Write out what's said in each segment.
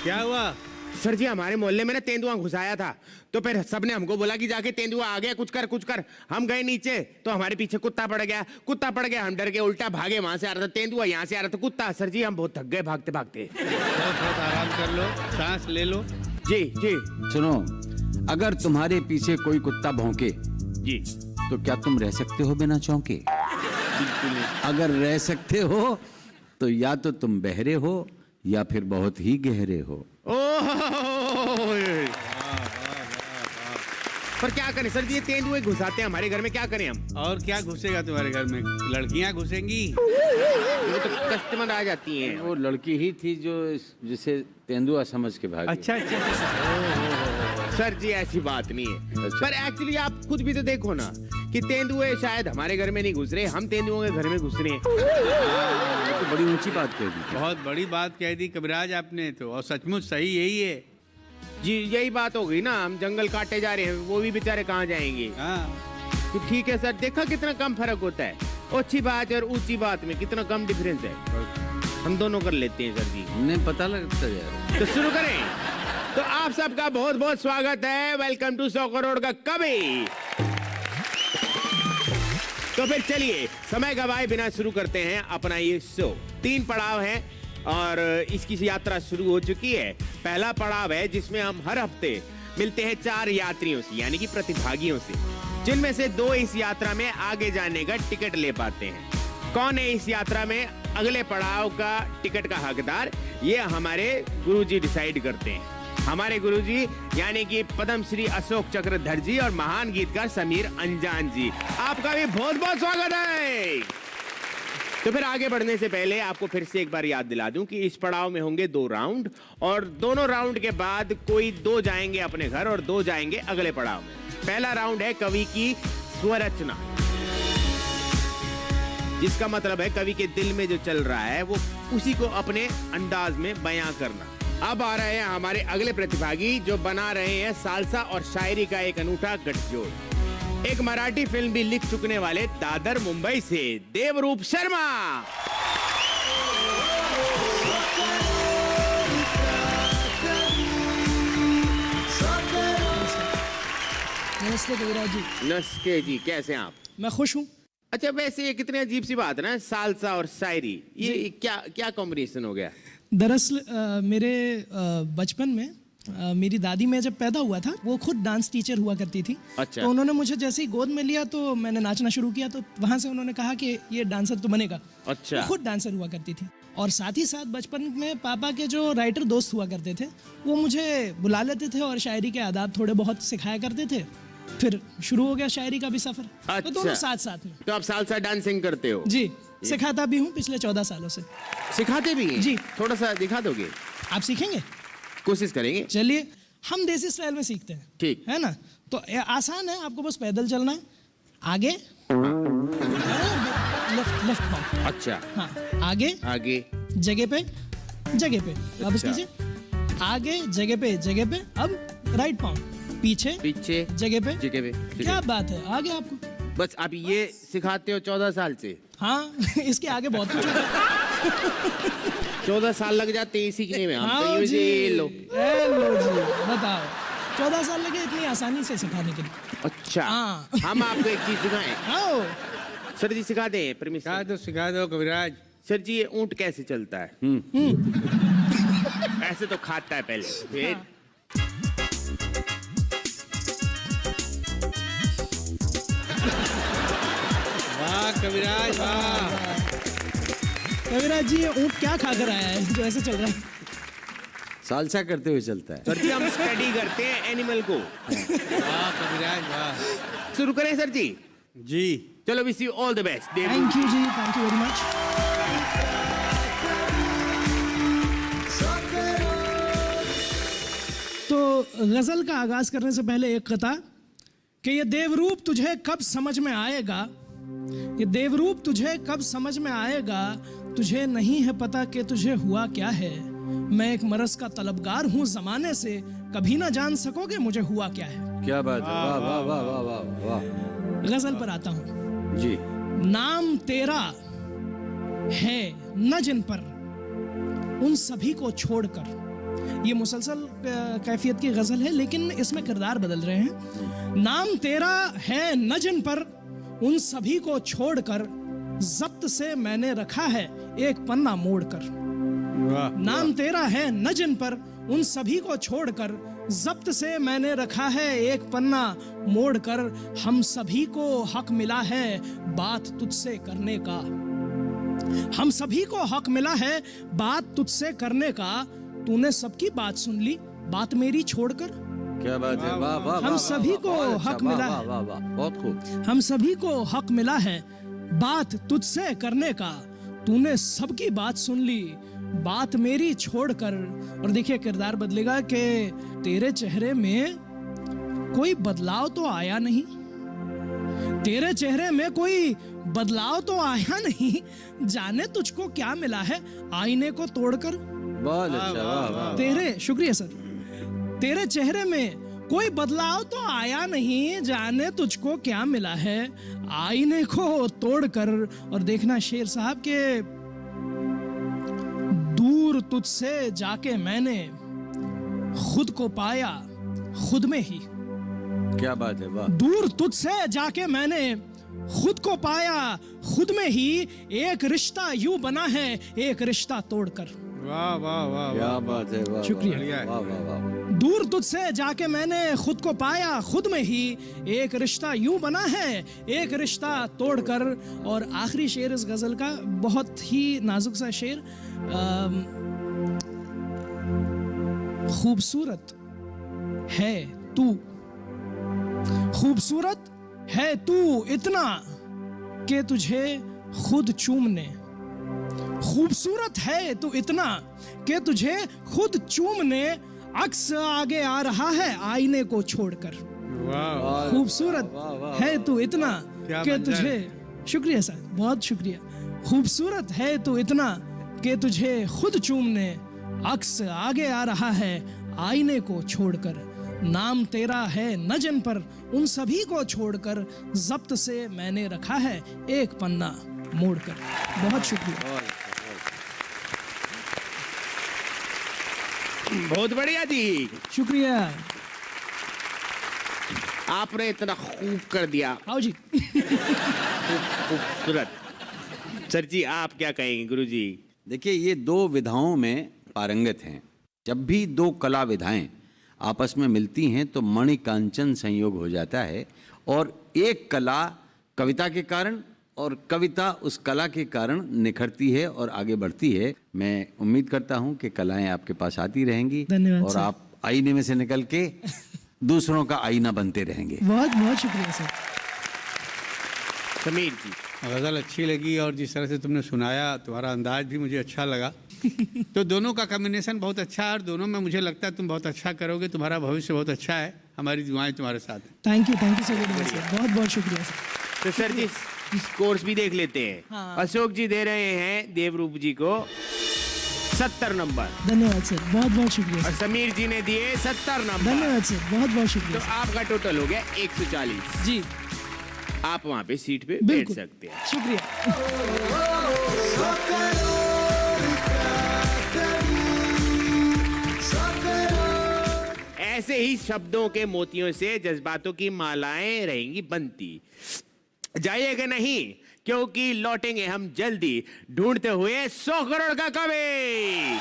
क्या हुआ? सर जी हमारे मोहल्ले में ना तेंदुआ घुसाया था, तो फिर सबने हमको बोला कि जाके तेंदुआ आ गया, कुछ कर। हम गए नीचे तो हमारे पीछे कुत्ता पड़ गया, हम डर के उल्टा भागे, वहां से आ रहा था तेंदुआ, यहाँ से आ रहा था कुत्ता। सर जी हम बहुत थक गए भागते भागते। बहुत आराम कर लो, सांस ले लो। जी जी सुनो, अगर तुम्हारे पीछे कोई कुत्ता भौंके जी तो क्या तुम रह सकते हो बिना चौंके? बिल्कुल। अगर रह सकते हो तो या तो तुम बहरे हो या फिर बहुत ही गहरे हो। पर क्या करें सर जी, ये तेंदुए घुसाते हैं हमारे घर में, क्या करें हम? और क्या घुसेगा तुम्हारे घर में? लड़कियां घुसेंगी। वो तो कस्टमर आ जाती हैं। वो लड़की ही थी जो जिसे तेंदुआ समझ के भागी। अच्छा। सर जी ऐसी बात नहीं है। अच्छा। पर एक्चुअली आप खुद भी तो देखो ना कि तेंदुए शायद हमारे घर में नहीं घुस रहे, हम तेंदुओं के घर में घुस रहे हैं। तो बड़ी ऊंची बात कह दी। बहुत बड़ी बात कह दी कविराज आपने तो, और सचमुच सही यही है। जी यही बात हो गई ना, हम जंगल काटे जा रहे हैं, वो भी बेचारे कहाँ जाएंगे। हाँ। तो ठीक है सर, देखा कितना कम फर्क होता है अच्छी बात और ऊंची बात में, कितना कम डिफरेंस है। हम दोनों कर लेते हैं सर जी। हमें पता लगता है। तो शुरू करें। तो आप सबका बहुत बहुत स्वागत है, वेलकम टू 100 करोड़ का कवि। तो फिर चलिए समय गवाए बिना शुरू करते हैं अपना ये शो। 3 पड़ाव हैं और इसकी यात्रा शुरू हो चुकी है। पहला पड़ाव है जिसमें हम हर हफ्ते मिलते हैं 4 यात्रियों से, यानी कि प्रतिभागियों से, जिनमें से 2 इस यात्रा में आगे जाने का टिकट ले पाते हैं। कौन है इस यात्रा में अगले पड़ाव का टिकट का हकदार, ये हमारे गुरुजी डिसाइड करते हैं। हमारे गुरुजी यानी कि पद्मश्री अशोक चक्रधर जी और महान गीतकार समीर अंजान जी, आपका भी बहुत बहुत स्वागत है। तो फिर आगे बढ़ने से पहले आपको फिर से एक बार याद दिला दूं कि इस पड़ाव में होंगे 2 राउंड, और दोनों राउंड के बाद कोई 2 जाएंगे अपने घर और 2 जाएंगे अगले पड़ाव में। पहला राउंड है कवि की स्वरचना, जिसका मतलब है कवि के दिल में जो चल रहा है वो उसी को अपने अंदाज में बयां करना। अब आ रहे हैं हमारे अगले प्रतिभागी जो बना रहे हैं सालसा और शायरी का एक अनूठा गठजोड़। एक मराठी फिल्म भी लिख चुकने वाले दादर मुंबई से देवरूप शर्मा। नमस्ते कविराज जी। नमस्ते जी, कैसे हैं आप? मैं खुश हूँ। अच्छा वैसे ये कितनी अजीब सी बात है ना, सालसा और शायरी, ये क्या कॉम्बिनेशन हो गया? दरअसल मेरे बचपन में मेरी दादी मैं जब पैदा हुआ था वो खुद डांस टीचर हुआ करती थी। अच्छा। तो उन्होंने मुझे जैसे ही गोद में लिया तो मैंने नाचना शुरू किया, तो वहाँ से उन्होंने कहा कि ये डांसर तो बनेगा। अच्छा। वो खुद डांसर हुआ करती थी, और साथ ही साथ बचपन में पापा के जो राइटर दोस्त हुआ करते थे वो मुझे बुला लेते थे और शायरी के आदाब थोड़े बहुत सिखाया करते थे। फिर शुरू हो गया शायरी का भी सफर। अच्छा। तो दोनों साथ साथ में। तो आप सालसा डांसिंग करते हो? जी, सिखाता भी हूँ पिछले 14 सालों से। सिखाते भी हैं? जी। थोड़ा सा दिखा दोगे? आप सीखेंगे? कोशिश करेंगे। चलिए हम देसी स्टाइल में सीखते हैं, ठीक है ना? तो आसान है, आपको बस पैदल चलना है, आगे लेफ्ट पाँव, अच्छा। हाँ आगे आगे जगह पे वापस कीजिए, आगे जगह पे, अब राइट पाँव, पीछे जगह पे। क्या बात है, आगे आपको बस आप ये सिखाते हो 14 साल से? हाँ इसके आगे बहुत कुछ होगा। 14 साल लग जाते हैं सीखने में। हम हाँ तो यूं जी, से लो जी बताओ, 14 साल लगे इतनी आसानी से सिखाने के लिए? अच्छा। हाँ। हम आपको एक चीज सिखाएं? आओ सर जी सिखा दें? परमिशन? सिखा दो कविराज। सर जी ये ऊंट कैसे चलता है? ऐसे तो खाता है पहले, फिर वाह कविराज वाह। कविराज जी ये ऊँट क्या खाकर आया है जो ऐसे चल रहा है? सालसा करते हुए चलता है। सर जी हम स्टडी करते हैं एनिमल को। वाह कविराज वाह। शुरू करें सर जी? जी चलो wish you all the best. Thank you जी, थैंक यू वेरी मच। तो गजल का आगाज करने से पहले एक कथा कि ये देवरूप तुझे कब समझ में आएगा, ये देवरूप तुझे कब समझ में आएगा, तुझे नहीं है पता कि तुझे हुआ क्या है। मैं एक मरज का तलबगार हूँ जमाने से, कभी ना जान सकोगे मुझे हुआ क्या है। क्या बात है, वाह वाह वाह वाह वाह वाह। गजल पर आता हूँ जी। नाम तेरा है न जिन पर, उन सभी को छोड़कर ये मुसलसल कैफियत की गज़ल है, लेकिन इसमें किरदार बदल रहे हैं। नाम तेरा है न जिन पर उन सभी को छोड़कर जब्त से मैंने रखा है एक पन्ना मोड़कर। वाह नाम तेरा है न जिन पर उन सभी को छोड़कर जब्त से मैंने रखा है एक पन्ना मोड़कर। हम सभी को हक मिला है बात तुझसे करने का, हम सभी को हक मिला है बात तुझसे करने का। तूने सबकी बात सुन ली बात मेरी छोड़कर। क्या बात है, वाह वाह हम वाह, सभी वाह, को बहुत अच्छा, हक वाह, मिला वाह, है। वाह, वाह, बहुत खूब। हम सभी को हक मिला है बात तुझसे करने का। तूने सबकी बात सुन ली बात मेरी छोड़कर। और देखिए किरदार बदलेगा कि तेरे चेहरे में कोई बदलाव तो आया नहीं, तेरे चेहरे में कोई बदलाव तो आया नहीं, जाने तुझको क्या मिला है आईने को तोड़कर। बहुत अच्छा, वाह वाह। तेरे शुक्रिया सर, तेरे चेहरे में कोई बदलाव तो आया नहीं, जाने तुझको क्या मिला है आईने को तोड़कर। और देखना शेर साहब के दूर तुझसे जाके मैंने खुद को पाया खुद में ही। क्या बात है, वाह। दूर तुझसे जाके मैंने खुद को पाया खुद में ही। एक रिश्ता यूं बना है एक रिश्ता तोड़कर। वाह वाह वाह क्या बात है, वाह शुक्रिया। वाह वाह वाह। दूर तुझसे जाके मैंने खुद को पाया खुद में ही। एक रिश्ता यूं बना है एक रिश्ता तोड़कर। और आखिरी शेर इस गजल का बहुत ही नाजुक सा शेर। खूबसूरत है तू, खूबसूरत है तू इतना कि तुझे खुद चूमने, खूबसूरत है तू इतना कि तुझे खुद चूमने अक्स आगे आ रहा है आईने को छोड़कर। वाह खूबसूरत है तू इतना क्या कि मंजर। तुझे, शुक्रिया सर, बहुत शुक्रिया। खूबसूरत है तू इतना कि तुझे खुद चूमने अक्स आगे आ रहा है आईने को छोड़कर। नाम तेरा है न जिन पर उन सभी को छोड़कर जब्त से मैंने रखा है एक पन्ना मोड़कर। बहुत शुक्रिया। बहुत बढ़िया जी, शुक्रिया। आपने इतना खूब कर दिया, आओ जी। खूबसूरत। सर जी आप क्या कहेंगे गुरु जी? देखिए ये दो विधाओं में पारंगत हैं। जब भी दो कला विधाएं आपस में मिलती हैं तो मणिकांचन संयोग हो जाता है। और एक कला कविता के कारण और कविता उस कला के कारण निखरती है और आगे बढ़ती है। मैं उम्मीद करता हूं कि कलाएं आपके पास आती रहेंगी धन्यवाद और सर। आप आईने में से निकल के दूसरों का आईना बनते रहेंगे। बहुत बहुत शुक्रिया सर। समीर जी, गज़ल अच्छी लगी और जिस तरह से तुमने सुनाया तुम्हारा अंदाज भी मुझे अच्छा लगा। तो दोनों का कॉम्बिनेशन बहुत अच्छा है और दोनों में मुझे लगता है तुम बहुत अच्छा करोगे। तुम्हारा भविष्य बहुत अच्छा है, हमारी दुआएं तुम्हारे साथ हैं। Thank you so very much sir, बहुत बहुत शुक्रिया सर। तो सर जी स्कोर्स भी देख लेते हैं। हाँ। अशोक जी दे रहे हैं देवरूप जी को 70 नंबर धन्यवाद सर, बहुत बहुत शुक्रिया और सर। समीर जी ने दिए 70 नंबर। धन्यवाद सर, बहुत बहुत तो शुक्रिया सर। आपका टोटल हो गया 140। जी आप वहां पे सीट पे बैठ बिल्कुल, सकते हैं। शुक्रिया। ऐसे ही शब्दों के मोतियों से जज्बातों की मालाएं रहेंगी बनती। जाइएगा नहीं क्योंकि लौटेंगे हम जल्दी ढूंढते हुए 100 करोड़ का कवि।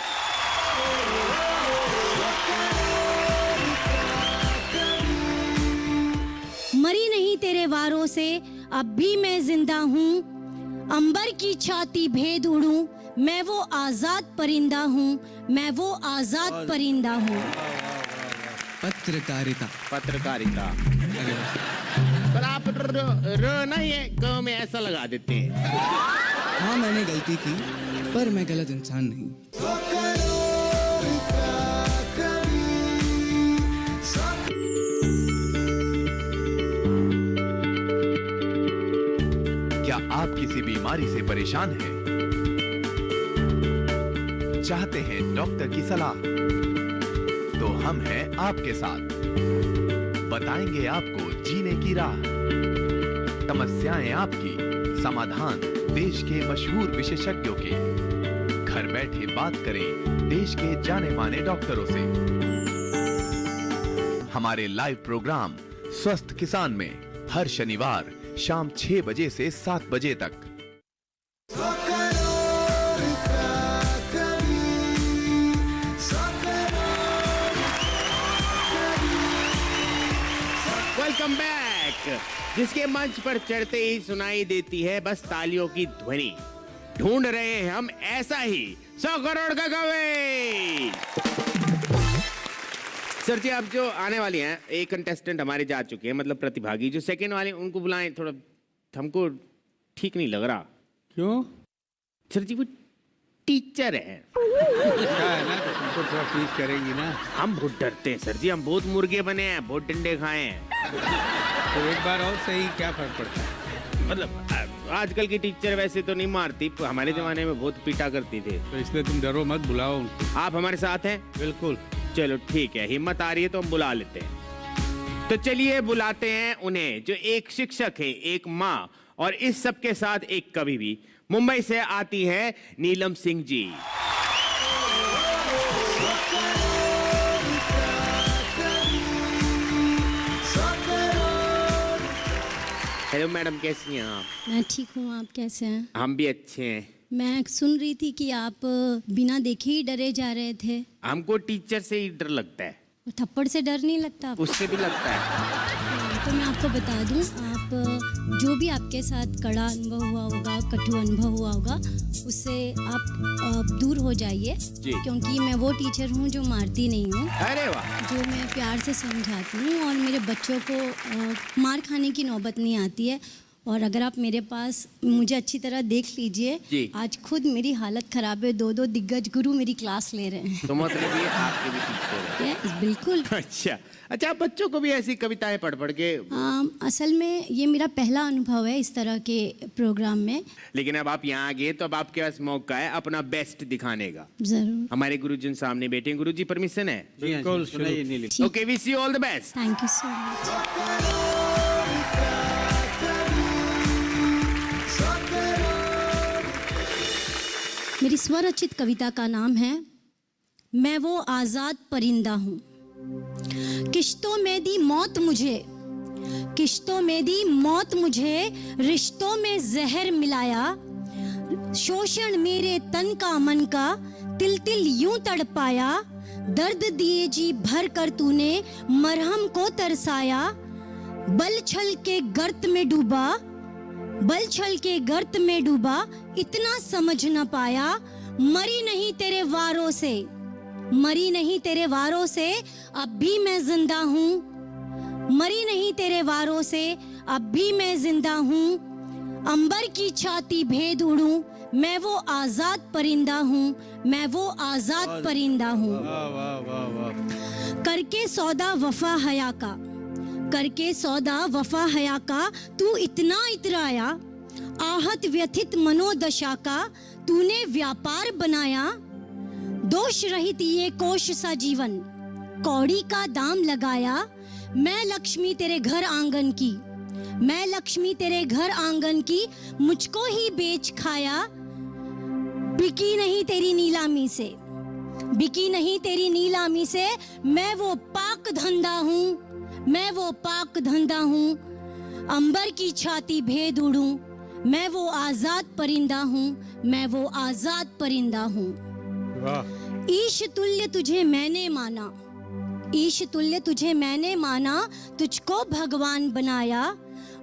मरी नहीं तेरे वारों से अब भी मैं जिंदा हूँ। अंबर की छाती भेद उड़ूं, मैं वो आजाद परिंदा हूँ, मैं वो आजाद परिंदा हूँ। पत्रकारिता। पत्रकारिता। पर आप र नहीं है क में ऐसा लगा देते हैं। हाँ मैंने गलती की पर मैं गलत इंसान नहीं। क्या आप किसी बीमारी से परेशान हैं? चाहते हैं डॉक्टर की सलाह? तो हम हैं आपके साथ। बताएंगे आपको जीने की राह। समस्याएं आपकी, समाधान देश के मशहूर विशेषज्ञों के। घर बैठे बात करें देश के जाने माने डॉक्टरों से। हमारे लाइव प्रोग्राम स्वस्थ किसान में हर शनिवार शाम 6 बजे से 7 बजे तक। Welcome back. जिसके मंच पर चढ़ते ही सुनाई देती है बस तालियों की ध्वनि। ढूंढ रहे हैं हम ऐसा ही 100 करोड़ का कवि। सर जी, आप जो आने वाली हैं, एक कंटेस्टेंट हमारे जा चुके हैं, मतलब प्रतिभागी जो सेकंड वाले, उनको बुलाएं। थोड़ा हमको ठीक नहीं लग रहा। क्यों? सर जी, वो टीचर है। अच्छा है ना, तो तुमको थोड़ा टीच करेंगी ना। हम बहुत डरते हैं सर जी, हम बहुत मुर्गे बने हैं, बहुत डंडे खाए हैं। तो एक बार और सही, क्या फर्क पड़ता है? मतलब आजकल की टीचर वैसे तो नहीं मारती, हमारे जमाने में बहुत पीटा करती थे। तो इसलिए तुम डरो मत, बुलाओ उनको। आप हमारे साथ हैं? बिल्कुल। चलो ठीक है, हिम्मत आ रही है तो हम बुला लेते हैं। तो चलिए बुलाते हैं उन्हें, जो एक शिक्षक है, एक माँ, और इस सब के साथ एक कवि भी। मुंबई से आती है नीलम सिंह जी। हेलो मैडम, कैसी हैं आप? मैं ठीक हूँ, आप कैसे हैं? हम भी अच्छे हैं। मैं सुन रही थी कि आप बिना देखे ही डरे जा रहे थे। हमको टीचर से ही डर लगता है। थप्पड़ से डर नहीं लगता आपको? उससे भी लगता है। तो मैं आपको बता दूं, आप जो भी आपके साथ कड़ा अनुभव हुआ होगा, कटु अनुभव हुआ होगा, उससे आप दूर हो जाइए। क्योंकि मैं वो टीचर हूँ जो मारती नहीं हूँ। अरे वाह। जो मैं प्यार से समझाती हूँ, और मेरे बच्चों को मार खाने की नौबत नहीं आती है। और अगर आप मेरे पास मुझे अच्छी तरह देख लीजिए, आज खुद मेरी हालत खराब है। 2 दिग्गज गुरु मेरी क्लास ले रहे हैं। तो मतलब ये आपके भी टीचर हैं? Yes, बिल्कुल। अच्छा, आप बच्चों को भी ऐसी कविताएं पढ़ के? असल में ये मेरा पहला अनुभव है इस तरह के प्रोग्राम में। लेकिन अब आप यहाँ आ गए तो अब आपके पास मौका है अपना बेस्ट दिखाने का। जरूर। हमारे गुरुजन सामने बैठे। गुरुजी, परमिशन है? बिल्कुल। Okay, wish you all the best. Thank you so much. मेरी स्वरचित कविता का नाम है मैं वो आजाद परिंदा हूँ। किश्तों में दी मौत मुझे, किश्तों में दी मौत मुझे, रिश्तों में जहर मिलाया। शोषण मेरे तन का मन का तिल तिल यूं तड़पाया। दर्द दिए जी भर कर तूने मरहम को तरसाया। बल छल के गर्त में डूबा, बल छल के गर्त में डूबा, इतना समझ न पाया। मरी नहीं तेरे वारों से, मरी नहीं तेरे वारों से, अब भी मैं जिंदा हूँ। मरी नहीं तेरे वारों से, अब भी मैं जिंदा हूँ। अंबर की छाती भेद उड़ूं, मैं वो आजाद परिंदा हूँ, मैं वो आजाद परिंदा हूँ। वाह वाह वाह वाह। करके सौदा वफा हया का, करके सौदा वफा हया का, तू इतना इतराया। आहत व्यथित मनोदशा का तूने व्यापार बनाया। दोष रहित ये कोश सा जीवन, कौड़ी का दाम लगाया। मैं लक्ष्मी तेरे घर आंगन की, मैं लक्ष्मी तेरे घर आंगन की, मुझको ही बेच खाया। बिकी नहीं तेरी नीलामी से, बिकी नहीं तेरी नीलामी से, मैं वो पाक धंधा हूँ, मैं वो पाक धंधा हूँ। अंबर की छाती भेद उड़ूं, मैं वो आजाद परिंदा हूँ, मैं वो आजाद परिंदा हूँ। वाह। ईश तुल्य तुझे मैंने माना, ईश तुल्य तुझे मैंने माना, तुझको भगवान बनाया।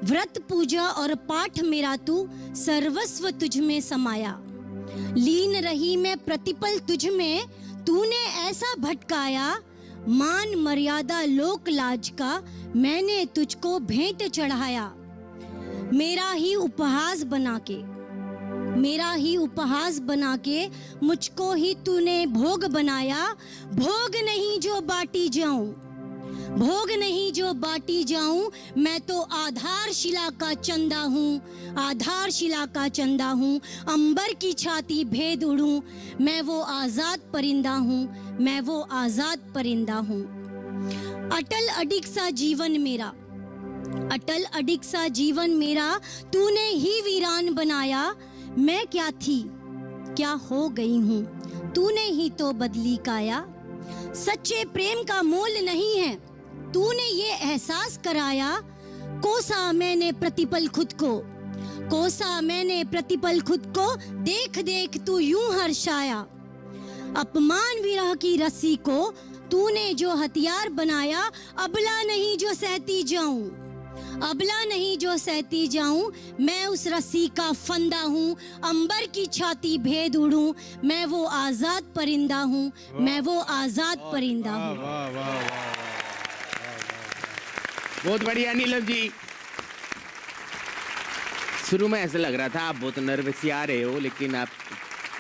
व्रत पूजा और पाठ मेरा तू, सर्वस्व तुझ में समाया। लीन रही मैं प्रतिपल तुझ में, तूने ऐसा भटकाया। मान मर्यादा लोक लाज का, मैंने तुझको भेंट चढ़ाया। मेरा ही उपहास बना के, मेरा ही उपहास बना के, मुझको ही तूने भोग बनाया। भोग नहीं जो बाटी जाऊं, भोग नहीं जो बाटी जाऊं, मैं तो आधारशिला का चंदा हूँ, आधारशिला का चंदा हूँ। अंबर की छाती भेद उड़ूं, मैं वो आजाद परिंदा हूँ, मैं वो आजाद परिंदा हूँ। अटल अडिग सा जीवन मेरा, अटल अडिग सा जीवन मेरा, तूने ही वीरान बनाया। मैं क्या थी, क्या हो गई हूँ, तूने ही तो बदली काया। सच्चे प्रेम का मोल नहीं है, तूने ये एहसास कराया। कोसा मैंने प्रतिपल खुद को, कोसा मैंने प्रतिपल खुद को, देख देख तू यूं हर्षाया। अपमान विरह की रस्सी को तूने जो हथियार बनाया, अबला नहीं जो सहती जाऊं, अबला नहीं जो सहती जाऊं। मैं उस रस्सी का फंदा हूँ, अंबर की छाती भेद उड़ूं। मैं वो आजाद परिंदा हूँ, मैं वो आजाद परिंदा हूँ। वाह वाह वाह। बहुत बढ़िया नीलम जी। शुरू में ऐसा लग रहा था आप बहुत नर्वस ही आ रहे हो, लेकिन आप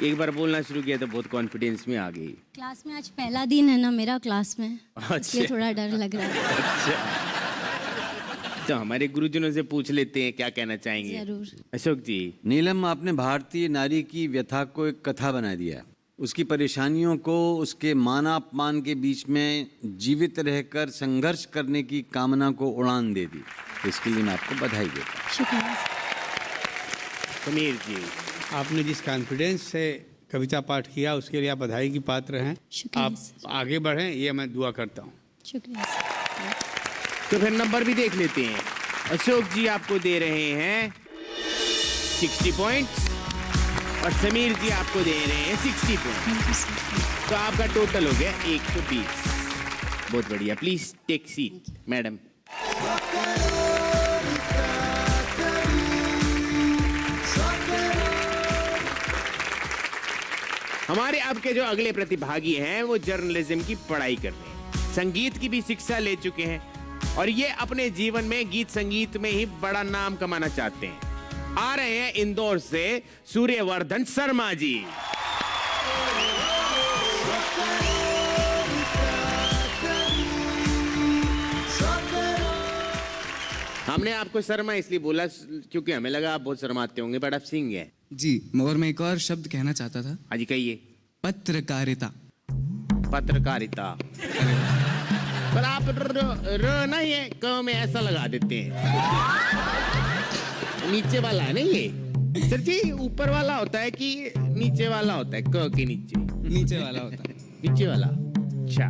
एक बार बोलना शुरू किया तो बहुत कॉन्फिडेंस में आ गई। क्लास में आज पहला दिन है ना मेरा क्लास में, इसलिए अच्छा। थोड़ा डर लग रहा है। अच्छा, तो हमारे गुरुजनों से पूछ लेते हैं क्या कहना चाहेंगे। जरूर। अशोक जी। नीलम, आपने भारतीय नारी की व्यथा को एक कथा बना दिया। उसकी परेशानियों को, उसके मानापमान के बीच में जीवित रहकर संघर्ष करने की कामना को उड़ान दे दी। इसके लिए मैं आपको बधाई देता हूँ। शुक्रिया। समीर जी। आपने जिस कॉन्फिडेंस से कविता पाठ किया उसके लिए आप बधाई की पात्र हैं। शुक्रिया आप आगे बढ़ें, ये मैं दुआ करता हूँ। शुक्रिया सर। तो फिर नंबर भी देख लेते हैं। अशोक जी आपको दे रहे हैं 60 पॉइंट्स और समीर जी आपको दे रहे हैं 60 पॉइंट। Thank you sir. तो आपका टोटल हो गया 120। बहुत बढ़िया। Please take seat madam. हमारे अब के जो अगले प्रतिभागी हैं वो जर्नलिज्म की पढ़ाई कर रहे हैं, संगीत की भी शिक्षा ले चुके हैं और ये अपने जीवन में गीत संगीत में ही बड़ा नाम कमाना चाहते हैं। आ रहे हैं इंदौर से सूर्यवर्धन शर्मा जी। हमने आपको शर्मा इसलिए बोला क्योंकि हमें लगा आप बहुत शर्माते होंगे, बट आप सिंग है। जी, और मैं एक और शब्द कहना चाहता था। हाँ जी कहिए। पत्रकारिता। पत्रकारिता। पर आप र नहीं है क में ऐसा लगा देते हैं। नीचे वाला है ना ये सर जी, ऊपर वाला होता है कि नीचे वाला होता है? क के नीचे नीचे वाला होता है। नीचे वाला। अच्छा,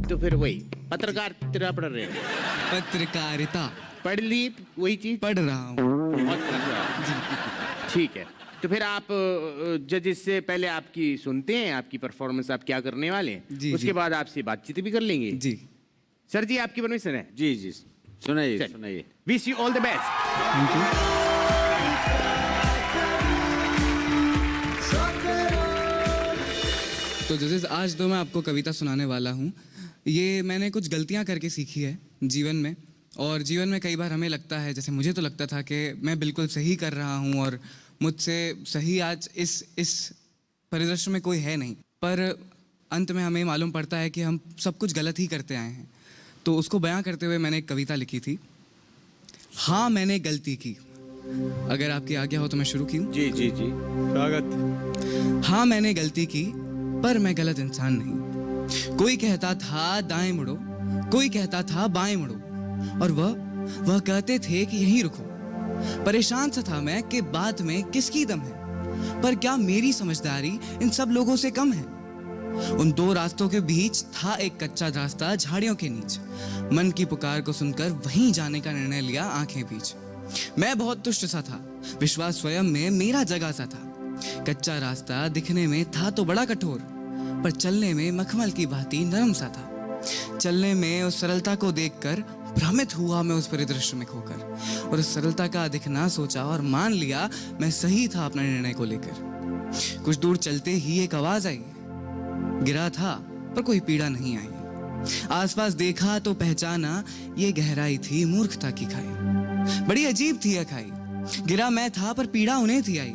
तो फिर वही पत्रकारिता पढ़ रहे हो? पत्रकारिता पढ़ ली वही चीज पढ़ रहा हूँ। बहुत बढ़िया। ठीक है, तो फिर आप जजेस से पहले आपकी सुनते हैं, आपकी परफॉर्मेंस आप क्या करने वाले हैं, जी, उसके जी। बाद आपसे बातचीत भी कर लेंगे। जी। सर जी आपकी परमिशन है? जी जी, सुनाइए चलिए। सुनाइए। Wish you all the best. Thank you. तो जजेस, आज तो मैं आपको कविता सुनाने वाला हूँ। ये मैंने कुछ गलतियाँ करके सीखी है जीवन में, और जीवन में कई बार हमें लगता है, जैसे मुझे तो लगता था कि मैं बिल्कुल सही कर रहा हूँ और मुझसे सही आज इस परिदृश्य में कोई है नहीं, पर अंत में हमें मालूम पड़ता है कि हम सब कुछ गलत ही करते आए हैं। तो उसको बयां करते हुए मैंने एक कविता लिखी थी, हाँ मैंने गलती की। अगर आपकी आज्ञा हो तो मैं शुरू करूं? जी जी जी, स्वागत। हाँ मैंने गलती की, पर मैं गलत इंसान नहीं। कोई कहता था दाएं मुड़ो, कोई कहता था बाएं मुड़ो, और वह कहते थे कि यहीं रुको। परेशान सा था मैं कि बात में किसकी दम है, पर क्या मेरी समझदारी इन सब लोगों से कम है? उन दो रास्तों के बीच था एक कच्चा रास्ता झाड़ियों के नीच। मन की पुकार को सुनकर वहीं जाने का निर्णय लिया आंखें बीच। मैं बहुत तुष्ट सा था, विश्वास स्वयं में मेरा जगा सा था। कच्चा रास्ता दिखने में था तो बड़ा कठोर, पर चलने में मखमल की भांति नरम सा था। चलने में उस सरलता को देखकर भ्रमित हुआ मैं उस परिदृश्य में खोकर, और उस सरलता का दिखना सोचा और मान लिया मैं सही था अपने निर्णय को लेकर। कुछ दूर चलते ही एक आवाज आई, गिरा था पर कोई पीड़ा नहीं आई। आसपास देखा तो पहचाना ये गहराई थी मूर्खता की खाई। बड़ी अजीब थी यह खाई, गिरा मैं था पर पीड़ा उन्हें थी आई।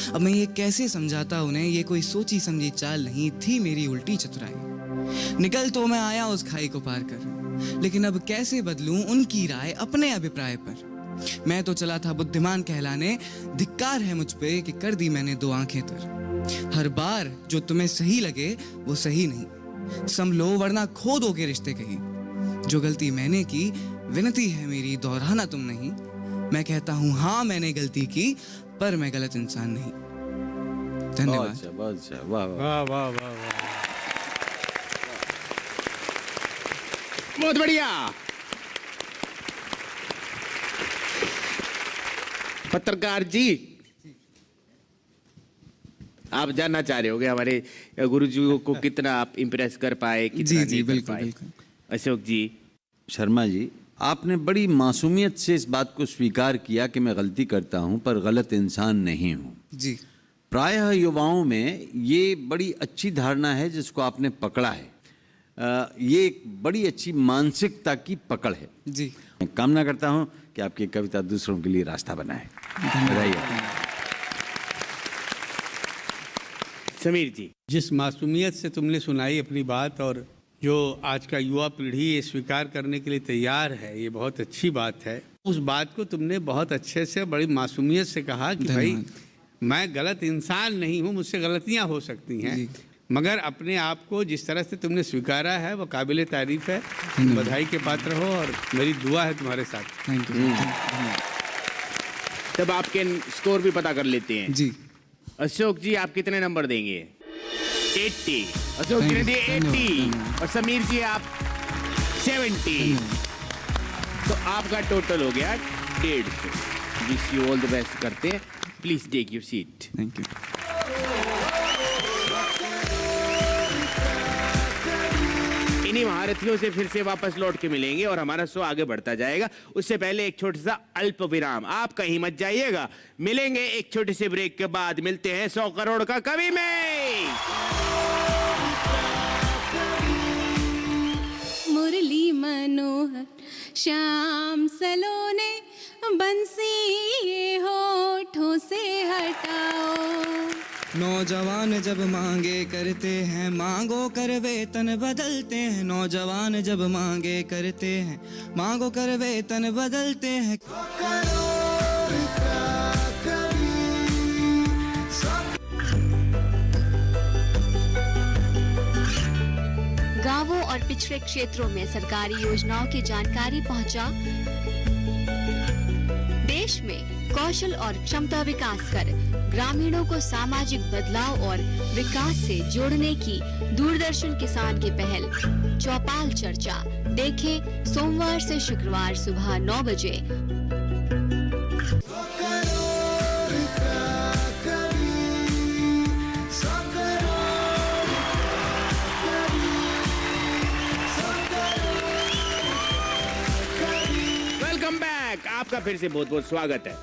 अब मैं ये कैसे समझाता उन्हें, ये कोई सोची समझी चाल नहीं थी मेरी उल्टी चतुराई। निकल तो मैं आया उस खाई को पार कर, लेकिन अब कैसे बदलूं उनकी राय अपने अभिप्राय पर। मैं तो चला था बुद्धिमान कहलाने, धिक्कार है मुझ पे कि कर दी मैंने दो आंखें तर। हर बार जो तुम्हें सही लगे वो सही नहीं, संभलो वरना खो दोगे रिश्ते कहीं। जो गलती मैंने की विनती है मेरी दोहराना तुम नहीं। मैं कहता हूँ हाँ मैंने गलती की, पर मैं गलत इंसान नहीं। धन्यवाद। बहुत अच्छा, वाह वाह। वाह वाह वाह वाह। बहुत बढ़िया। पत्रकार जी, आप जानना चाह रहे होगे हमारे गुरुजी को कितना आप इम्प्रेस कर पाए, कितना जी, नहीं कर बिल्कुल, पाए। बिल्कुल। अशोक जी, शर्मा जी, आपने बड़ी मासूमियत से इस बात को स्वीकार किया कि मैं गलती करता हूं पर गलत इंसान नहीं हूं। जी प्रायः युवाओं में ये बड़ी अच्छी धारणा है जिसको आपने पकड़ा है। ये एक बड़ी अच्छी मानसिकता की पकड़ है। जी मैं कामना करता हूं कि आपकी कविता दूसरों के लिए रास्ता बनाए। बधाई। समीर जी, जिस मासूमियत से तुमने सुनाई अपनी बात, और जो आज का युवा पीढ़ी ये स्वीकार करने के लिए तैयार है, ये बहुत अच्छी बात है। उस बात को तुमने बहुत अच्छे से, बड़ी मासूमियत से कहा कि भाई मैं गलत इंसान नहीं हूँ, मुझसे गलतियाँ हो सकती हैं, मगर अपने आप को जिस तरह से तुमने स्वीकारा है वो काबिल तारीफ है। तुम बधाई के पात्र हो और मेरी दुआ है तुम्हारे साथ। Thank you. तब आपके स्कोर भी पता कर लेते हैं। जी अशोक जी, आप कितने नंबर देंगे? 80। अशोक जी ने दिए 80 और समीर जी आप 70। तो आपका टोटल हो गया 150। Wish you all the best करते हैं। Please take your seat. Thank you. इन्हीं महारथियों से फिर से वापस लौट के मिलेंगे और हमारा शो आगे बढ़ता जाएगा। उससे पहले एक छोटा सा अल्प विराम। आप कहीं मत जाइएगा, मिलेंगे एक छोटे से ब्रेक के बाद। मिलते हैं 100 करोड़ का कवि में। मुरली मनोहर श्याम सलोने बंसी ये होठों से हटाओ। नौजवान जब मांगे करते हैं, मांगो कर वेतन बदलते हैं। नौजवान जब मांगे करते हैं, मांगो कर वेतन बदलते हैं। गांवों और पिछड़े क्षेत्रों में सरकारी योजनाओं की जानकारी पहुंचा। देश में कौशल और क्षमता विकास कर ग्रामीणों को सामाजिक बदलाव और विकास से जोड़ने की दूरदर्शन किसान की पहल चौपाल चर्चा देखें सोमवार से शुक्रवार सुबह 9 बजे। Welcome back. आपका फिर से बहुत बहुत स्वागत है।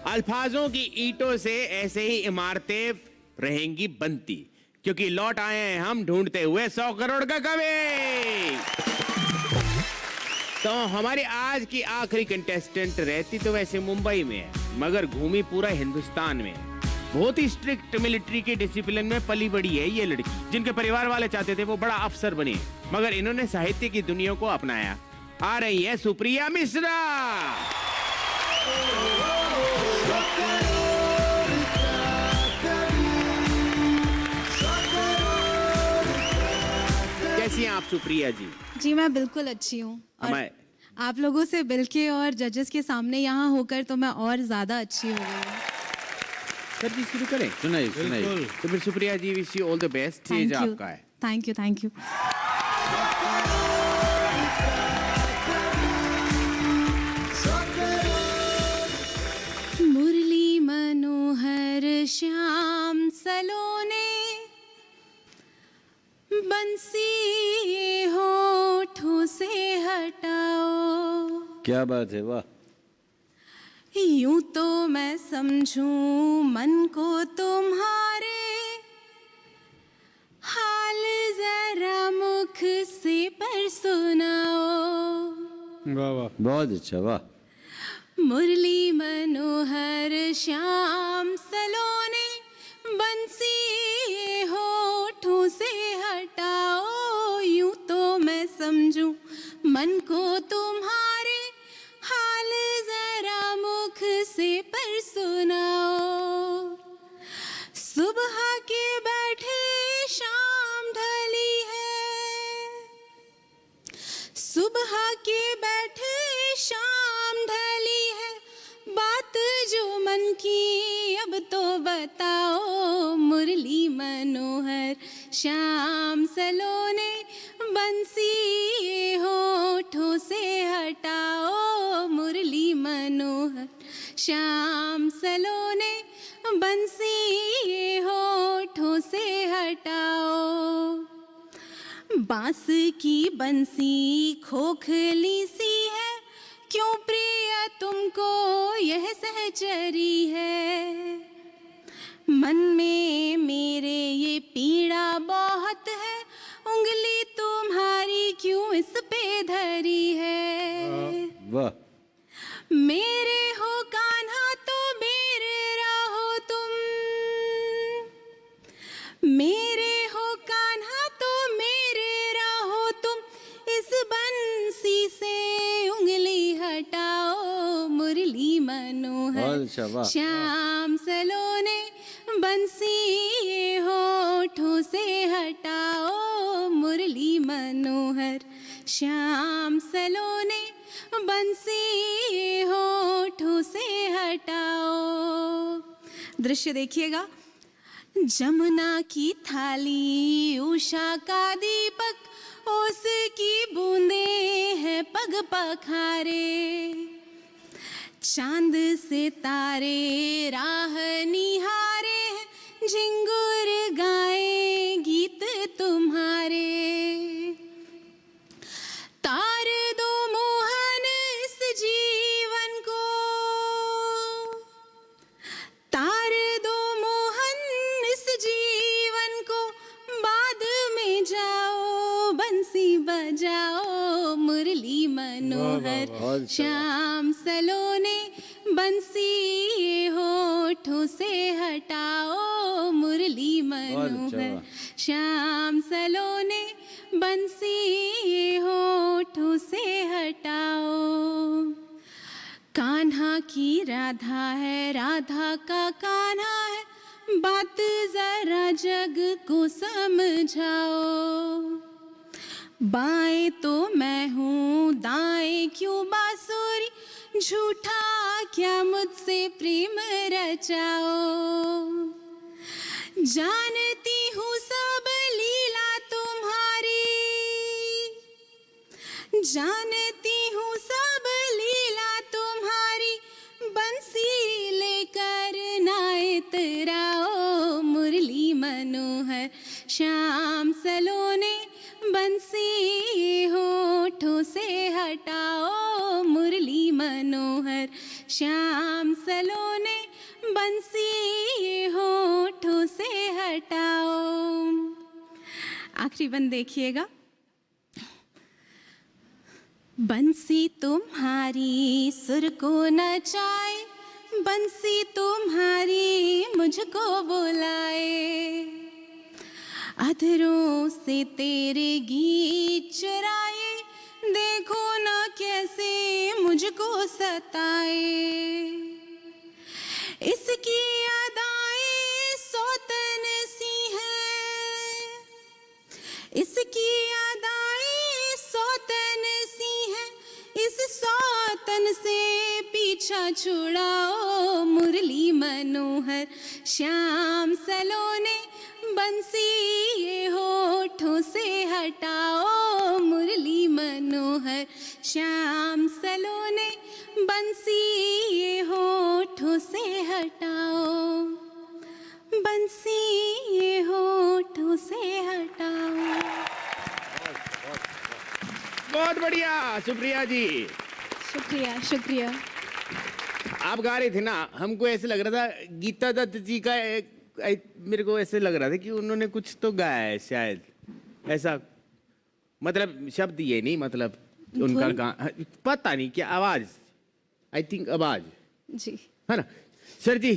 अल्फाजों की ईंटों से ऐसे ही इमारतें रहेंगी बनती, क्योंकि लौट आए हैं हम ढूंढते हुए 100 करोड़ का कवि। तो हमारी आज की आखिरी कंटेस्टेंट रहती तो वैसे मुंबई में है, मगर घूमी पूरा हिंदुस्तान में। बहुत ही स्ट्रिक्ट मिलिट्री के डिसिप्लिन में पली बड़ी है ये लड़की, जिनके परिवार वाले चाहते थे वो बड़ा अफसर बने, मगर इन्होंने साहित्य की दुनिया को अपनाया। आ रही है सुप्रिया मिश्रा। कैसी हैं आप सुप्रिया जी? जी मैं बिल्कुल अच्छी हूँ, और हमारे आप लोगों से मिलके और जजेस के सामने यहाँ होकर तो मैं और ज्यादा अच्छी हो गई हूँ। सर जी शुरू करें? सुनाइए सुनाइए। तो फिर Supriya ji, wish you all the best. Stage आपका है। Thank you thank you. मुरली मनोहर श्याम सलोने बंसी ये होठों से हटाओ। क्या बात है, वाह। यूं तो मैं समझूं मन को तुम्हारे, हाल जरा मुख से पर सुनाओ। वाह वाह। बहुत अच्छा, वाह। मुरली मनोहर श्याम सलोने बंसी ये होठों से हटाओ। यूं तो मैं समझूं मन को तुम्हारे, हाल जरा मुख से पर सुनाओ। सुबह के बैठे शाम ढली है, सुबह के बैठे शाम ढली है, बात जो मन की अब तो बताओ मुरली मनोहर श्याम सलोने बंसी ये होठों से हटाओ मुरली मनोहर श्याम सलोने बंसी ये होठों से हटाओ। बांस की बंसी खोखली सी है, क्यों प्रिय तुमको यह सहचरी है। मन में मेरे ये पीड़ा बहुत है, उंगली तुम्हारी क्यों इस पे धरी है। वाह। मेरे हो कान्हा तो मेरे रहो तुम, मेरे हो कान्हा तो मेरे रहो तुम, इस बंसी से उंगली हटाओ मुरली मनोहर श्याम सलोने बंसी ये होठों से हटाओ मुरली मनोहर श्याम सलोने बंसी ये होठों से हटाओ। दृश्य देखिएगा। जमुना की थाली उषा का दीपक, ओस की बूंदे हैं पग पखारे। चांद से तारे राह निहारे हैं, झिंगुर गाए गीत तुम्हारे। तार दो मोहन इस जीवन को, तार दो मोहन इस जीवन को, बाद में जाओ बंसी बजाओ मुरली मनोहर श्याम सलोने बंसी ये होठों से हटाओ मुरली मनोहर श्याम सलोने बंसी ये होठों से हटाओ। कान्हा की राधा है, राधा का कान्हा है, बात जरा जग को समझाओ। बाएं तो मैं हूँ दाएं क्यों बांसुरी, झूठा क्या मुझसे प्रेम रचाओ। जानती हूँ सब लीला तुम्हारी, जानती हूँ सब लीला तुम्हारी, बंसी लेकर नाए तराओ मुरली मनोहर श्याम सलोने बंसी ये होठों से हटाओ मुरली मनोहर श्याम सलोने बंसी ये होठों से हटाओ। आखिरी बंद देखिएगा। बंसी तुम्हारी सुर को नचाए, बंसी तुम्हारी मुझको बुलाए। अधरों से तेरे गीत चुराए, देखो ना कैसे मुझको सताए। इसकी अदाएं सौतन सी हैं, इसकी अदाएं सौतन सी हैं, इस सौतन से पीछा छुड़ाओ मुरली मनोहर श्याम सलोने बंसी ये होठों से हटाओ मुरली मनोहर श्याम सलोने बंसी ये होठों से हटाओ, बंसी ये होठों से हटाओ। बहुत बढ़िया, सुप्रिया जी। शुक्रिया शुक्रिया। आप गा रहे थे ना, हमको ऐसे लग रहा था गीता दत्त जी का मेरे को ऐसे लग रहा था कि उन्होंने कुछ तो गाया है शायद, ऐसा मतलब शब्द ये नहीं, मतलब उनका पता नहीं क्या आवाज, आई थिंक आवाज जी है ना। सर जी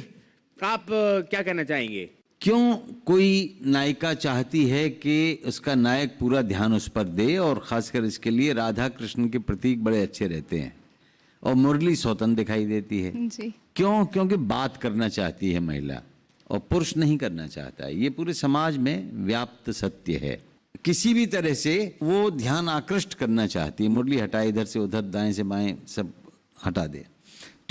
आप क्या कहना चाहेंगे? क्यों कोई नायिका चाहती है कि उसका नायक पूरा ध्यान उस पर दे, और खासकर इसके लिए राधा कृष्ण के प्रतीक बड़े अच्छे रहते हैं और मुरली सौतन दिखाई देती है जी। क्यों? क्योंकि बात करना चाहती है महिला और पुरुष नहीं करना चाहता है। ये पूरे समाज में व्याप्त सत्य है। किसी भी तरह से वो ध्यान आकृष्ट करना चाहती है, मुरली हटाए इधर से उधर, दाएं से बाएं सब हटा दे।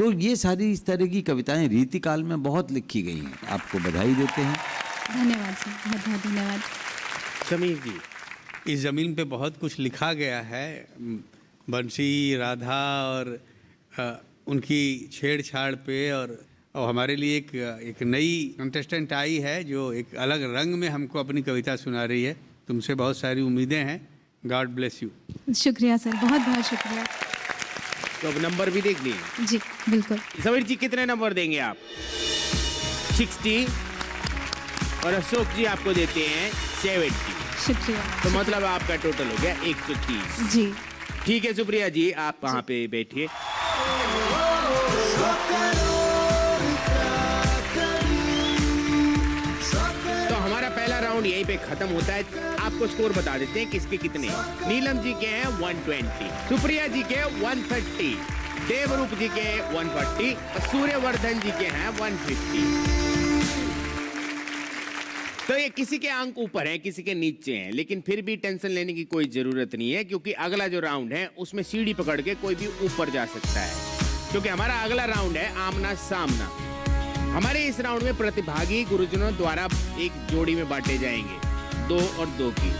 तो ये सारी इस तरह की कविताएं रीतिकाल में बहुत लिखी गई हैं। आपको बधाई देते हैं। धन्यवाद सर, बहुत बहुत धन्यवाद। समीर जी, इस ज़मीन पे बहुत कुछ लिखा गया है। बंसी, राधा और उनकी छेड़छाड़ पे, और हमारे लिए एक नई कंटेस्टेंट आई है जो एक अलग रंग में हमको अपनी कविता सुना रही है। तुमसे बहुत सारी उम्मीदें हैं। God bless you. शुक्रिया सर, बहुत बहुत शुक्रिया। तो अब नंबर भी देख लिए। जी बिल्कुल। समीर जी कितने नंबर देंगे आप? 60। और अशोक जी आपको देते हैं 70। शुक्रिया। तो मतलब आपका टोटल हो गया 130। जी ठीक है सुप्रिया जी, आप वहाँ पे बैठिए। तो हमारा पहला राउंड यहीं पे खत्म होता है। आपको स्कोर बता देते हैं किसके कितने। नीलम जी के हैं 120, सुप्रिया जी के 130, देवरूप जी के 140 और सूर्यवर्धन जी के हैं 150। तो ये किसी के अंक ऊपर हैं, किसी के नीचे हैं, लेकिन फिर भी टेंशन लेने की कोई जरूरत नहीं है, क्योंकि अगला जो राउंड है उसमें सीढ़ी पकड़ के कोई भी ऊपर जा सकता है। क्योंकि हमारा अगला राउंड है आमना सामना। हमारे इस राउंड में प्रतिभागी गुरुजनों द्वारा एक जोड़ी में बांटे जाएंगे, 2 और 2 की।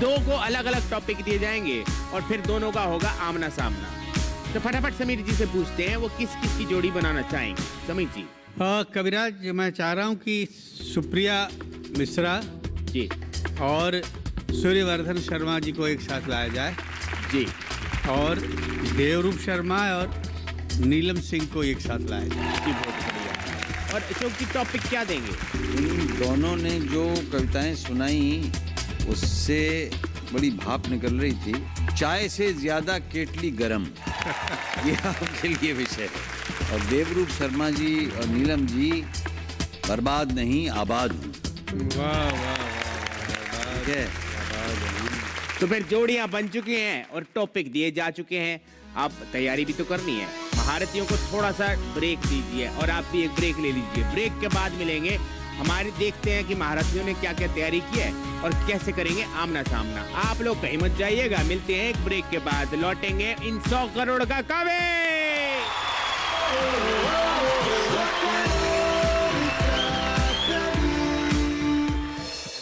2 को अलग अलग टॉपिक दिए जाएंगे और फिर दोनों का होगा आमना सामना। तो फटाफट समीर जी से पूछते हैं वो किस किस की जोड़ी बनाना चाहेंगे। समीर जी। कविराज, मैं चाह रहा हूँ कि सुप्रिया मिश्रा जी और सूर्यवर्धन शर्मा जी को एक साथ लाया जाए जी, और देवरूप शर्मा और नीलम सिंह को एक साथ लाया जाए। जी बहुत बढ़िया। और अशोक जी टॉपिक क्या देंगे? इन दोनों ने जो कविताएं सुनाई उससे बड़ी भाप निकल रही थी। चाय से ज्यादा केटली गरम, ये आपके लिए विषय है। और देवरूप शर्मा जी और नीलम जी, बर्बाद नहीं आबाद हूँ। वाह वाह वाह, ठीक है। तो फिर जोड़ियां बन चुकी हैं और टॉपिक दिए जा चुके हैं। आप तैयारी भी तो करनी है। महारथियों को थोड़ा सा ब्रेक दीजिए और आप भी एक ब्रेक ले लीजिए। ब्रेक के बाद मिलेंगे हमारे, देखते हैं कि महारथियों ने क्या क्या तैयारी की है और कैसे करेंगे आमना सामना। आप लोग कहीं मत जाइएगा, मिलते हैं एक ब्रेक के बाद। लौटेंगे इन 100 करोड़ का कावे।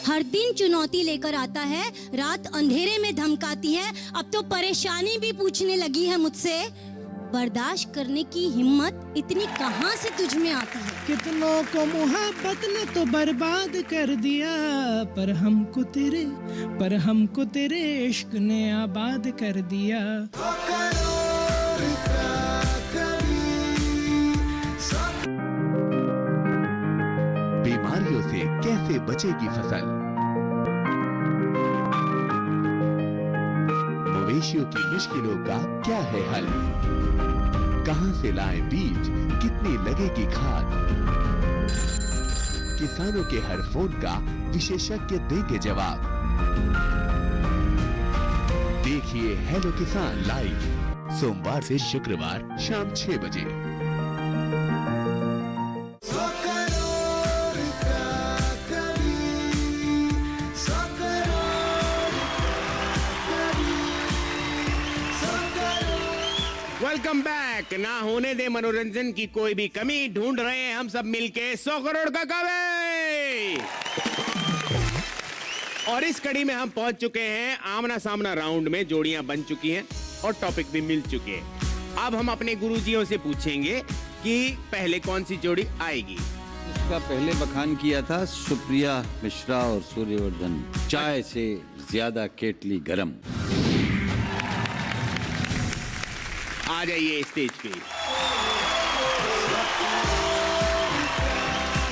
हर दिन चुनौती लेकर आता है, रात अंधेरे में धमकाती है। अब तो परेशानी भी पूछने लगी है मुझसे। बर्दाश्त करने की हिम्मत इतनी कहाँ से तुझ में आती है? कितनों को मोहब्बत ने तो बर्बाद कर दिया, पर हमको तेरे इश्क ने आबाद कर दिया। बीमारियों से कैसे बचेगी फसल? मवेशियों की मुश्किलों का क्या है हल? कहां से लाएं बीज, कितनी लगेगी खाद? किसानों के हर फोन का विशेषज्ञ देंगे जवाब। देखिए हेलो किसान लाइव, सोमवार से शुक्रवार शाम 6 बजे। Welcome back. ना होने दे मनोरंजन की कोई भी कमी, ढूंढ रहे हैं हम सब मिलके 100 करोड़ का कावे। और इस कड़ी में हम पहुंच चुके हैं आमना सामना राउंड में। जोड़ियां बन चुकी हैं और टॉपिक भी मिल चुके हैं। अब हम अपने गुरुजियों से पूछेंगे कि पहले कौन सी जोड़ी आएगी। इसका पहले बखान किया था सुप्रिया मिश्रा और सूर्यवर्धन। चाय से ज्यादा केटली गरम। आ जाइए स्टेज पे।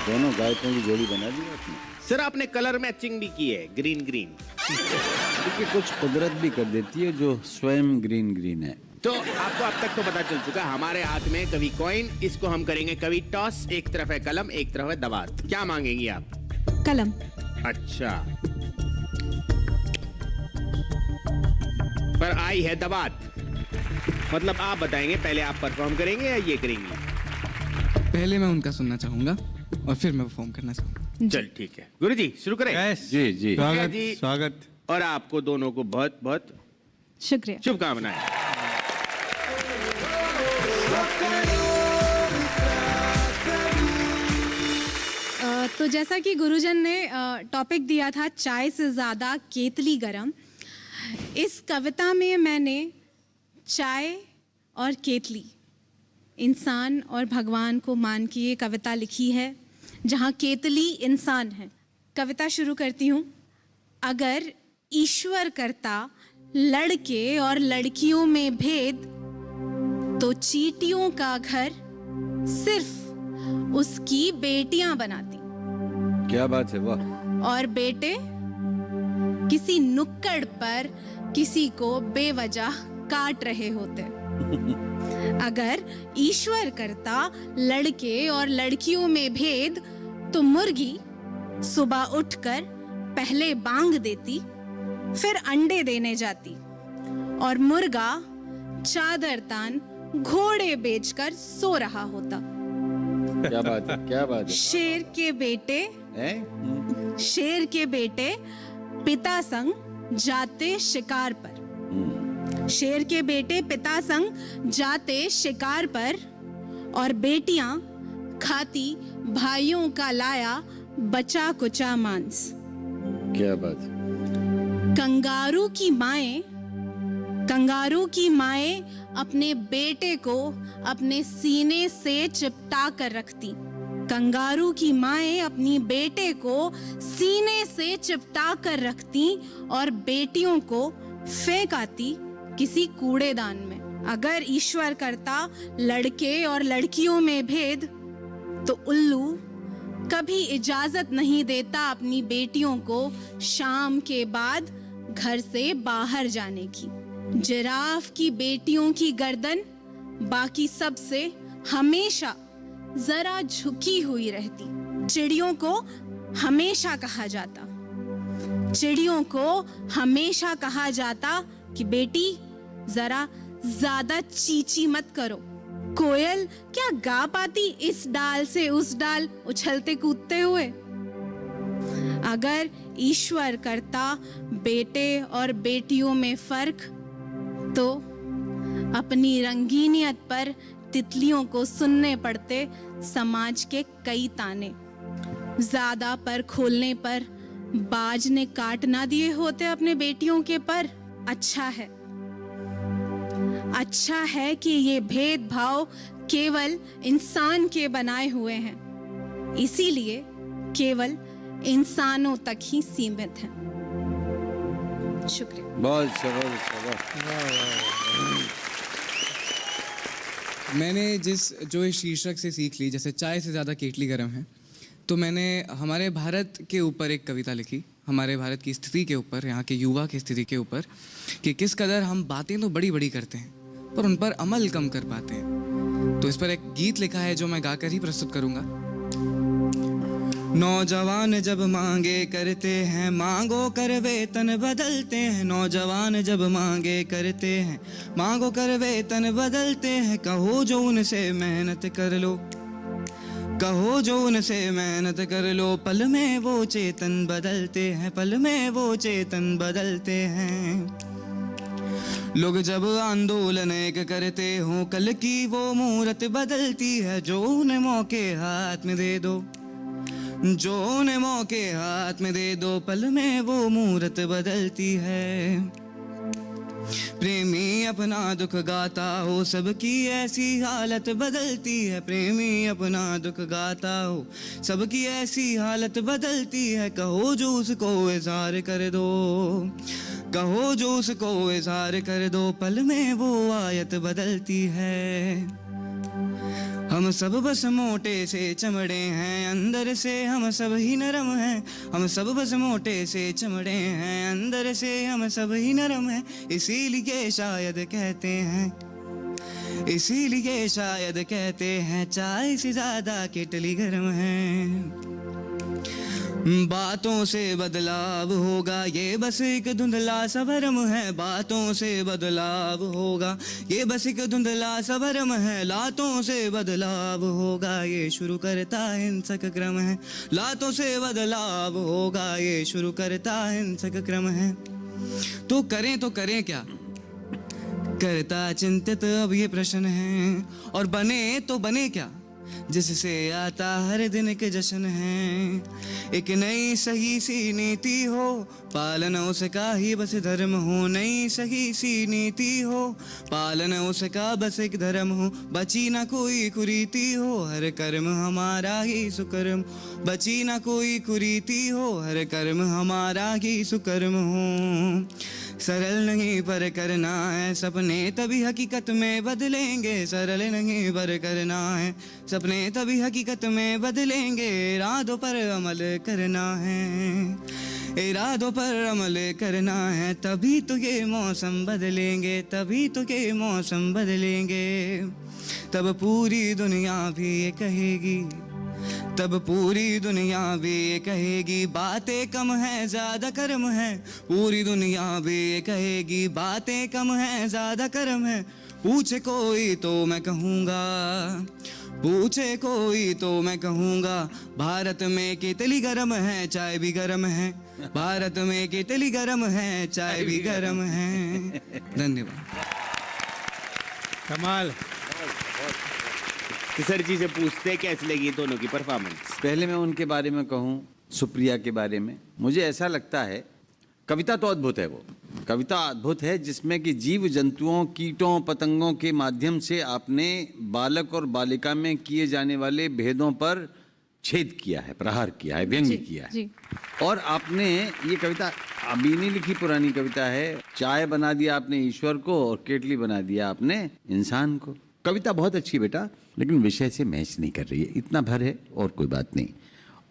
दोनों गायकों की जोड़ी बना दी आपने। सर आपने कलर मैचिंग भी की है, ग्रीन ग्रीन। क्योंकि कुछ कुदरत भी कर देती है जो स्वयं ग्रीन ग्रीन है। तो आपको अब तक तो पता चल चुका, हमारे हाथ में कभी कॉइन, इसको हम करेंगे कभी टॉस। एक तरफ है कलम, एक तरफ है दवात। क्या मांगेंगी आप? कलम। अच्छा, पर आई है दवात। मतलब आप बताएंगे, पहले आप परफॉर्म करेंगे या ये करेंगे? पहले मैं उनका सुनना चाहूंगा और फिर मैं परफॉर्म करना चाहूंगा। चल ठीक है गुरुजी, शुरू करें। यस जी जी। स्वागत जी। स्वागत। और आपको दोनों को बहुत बहुत शुक्रिया। शुभकामनाएं। तो जैसा कि गुरुजन ने टॉपिक दिया था चाय से ज़्यादा केतली गरम, इस कविता में मैंने चाय और केतली, इंसान और भगवान को मान के ये कविता लिखी है, जहाँ केतली इंसान है। कविता शुरू करती हूँ। अगर ईश्वर करता लड़के और लड़कियों में भेद, तो चींटियों का घर सिर्फ उसकी बेटियां बनाती। क्या बात है, वाह। और बेटे किसी नुक्कड़ पर किसी को बेवजह काट रहे होते। अगर ईश्वर करता लड़के और लड़कियों में भेद, तो मुर्गी सुबह उठकर पहले बांग देती, फिर अंडे देने जाती, और मुर्गा चादर तान घोड़े बेचकर सो रहा होता। क्या बात है, क्या बात है। शेर के बेटे हैं? शेर के बेटे पिता संग जाते शिकार पर। शेर के बेटे पिता संग जाते शिकार पर, और बेटियां खाती भाइयों का लाया बचा कुचा मांस। क्या बात है। कंगारू की माएं अपने बेटे को अपने सीने से चिपटा कर रखती। कंगारू की माएं अपनी बेटे को सीने से चिपटा कर रखती और बेटियों को फेंक आती किसी कूड़ेदान में। अगर ईश्वर करता लड़के और लड़कियों में भेद, तो उल्लू कभी इजाजत नहीं देता अपनी बेटियों को शाम के बाद घर से बाहर जाने की। जिराफ की बेटियों की गर्दन बाकी सब से हमेशा जरा झुकी हुई रहती। चिड़ियों को हमेशा कहा जाता कि बेटी जरा ज्यादा चींची मत करो। कोयल क्या गा पाती इस डाल से उस डाल उछलते कूदते हुए। अगर ईश्वर करता बेटे और बेटियों में फर्क, तो अपनी रंगीनियत पर तितलियों को सुनने पड़ते समाज के कई ताने। ज्यादा पर खोलने पर बाज ने काट ना दिए होते अपने बेटियों के पर। अच्छा है कि ये भेदभाव केवल इंसान के बनाए हुए हैं, इसीलिए केवल इंसानों तक ही सीमित हैं। शुक्रिया। बहुत शाबाश। मैंने जो इस शीर्षक से सीख ली, जैसे चाय से ज़्यादा केतली गरम है, तो मैंने हमारे भारत के ऊपर एक कविता लिखी, हमारे भारत की स्थिति के ऊपर, यहाँ के युवा की स्थिति के ऊपर, कि किस कदर हम बातें तो बड़ी बड़ी करते हैं पर उन पर अमल कम कर पाते हैं। तो इस पर एक गीत लिखा है जो मैं गाकर ही प्रस्तुत करूँगा। नौजवान जब मांगे करते हैं, मांगो कर वेतन बदलते हैं। नौजवान जब मांगे करते हैं, मांगो कर वेतन बदलते हैं। कहो जो उनसे मेहनत कर लो, कहो जो उनसे मेहनत कर लो। पल में वो चेतन बदलते हैं, पल में वो चेतन बदलते हैं। लोग जब आंदोलन एक करते हो, कल की वो मूरत बदलती है। जो उन्हें मौके हाथ में दे दो, जो उन्हें मौके हाथ में दे दो, पल में वो मूरत बदलती है। प्रेमी अपना दुख गाता हो, सबकी ऐसी हालत बदलती है। प्रेमी अपना दुख गाता हो, सबकी ऐसी हालत बदलती है। कहो जो उसको इज़हार कर दो, कहो जो उसको इज़हार कर दो, पल में वो आयत बदलती है। हम सब बस मोटे से चमड़े हैं, अंदर से हम सब ही नरम हैं। हम सब बस मोटे से चमड़े हैं, अंदर से हम सब ही नरम हैं। इसीलिए शायद कहते हैं चाय से ज्यादा केतली गरम है। बातों से बदलाव होगा, ये बस एक धुंधला सा भरम है। बातों से बदलाव होगा, ये बस एक धुंधला सा भरम है। लातों से बदलाव होगा, ये शुरू करता हिंसक क्रम है। लातों से बदलाव होगा, ये शुरू करता हिंसक क्रम है। तो करें क्या, करता चिंतित अब ये प्रश्न है। और बने तो बने क्या, जिससे आता हर दिन के जश्न है। एक नई सही सी नीति हो, पालन उसका ही बस धर्म हो। नई सही सी नीति हो, पालन उसका बस एक धर्म हो। बची ना कोई कुरीति हो, हर कर्म हमारा ही सुकर्म। बची ना कोई कुरीति हो, हर कर्म हमारा ही सुकर्म हो। सरल नहीं पर करना है सपने, तभी हकीकत में बदलेंगे। सरल नहीं पर करना है सपने, तभी हकीकत में बदलेंगे। इरादों पर अमल करना है, इरादों पर अमल करना है, तभी तो ये मौसम बदलेंगे। तभी तो ये मौसम बदलेंगे। तब पूरी दुनिया भी ये कहेगी, तब पूरी दुनिया भी ये कहेगी, बातें कम है ज़्यादा कर्म है। पूरी दुनिया भी ये कहेगी, बातें कम है ज़्यादा कर्म है। पूछे कोई तो मैं कहूँगा, पूछे कोई तो मैं कहूँगा, भारत में केतली गरम है, चाय भी गरम है। भारत में केतली गरम है, चाय भी गरम है। धन्यवाद। कमाल। तो सर जी से पूछते हैं कैसी लगी दोनों की परफॉर्मेंस। पहले मैं उनके बारे में कहूँ, सुप्रिया के बारे में, मुझे ऐसा लगता है कविता तो अद्भुत है। वो कविता अद्भुत है जिसमें कि जीव जंतुओं, कीटों, पतंगों के माध्यम से आपने बालक और बालिका में किए जाने वाले भेदों पर छेद किया है, प्रहार किया है, व्यंग्य किया है। और आपने ये कविता अभी नहीं लिखी, पुरानी कविता है। चाय बना दिया आपने ईश्वर को और केतली बना दिया आपने इंसान को। कविता बहुत अच्छी बेटा, लेकिन विषय से मैच नहीं कर रही है, इतना भर है और कोई बात नहीं।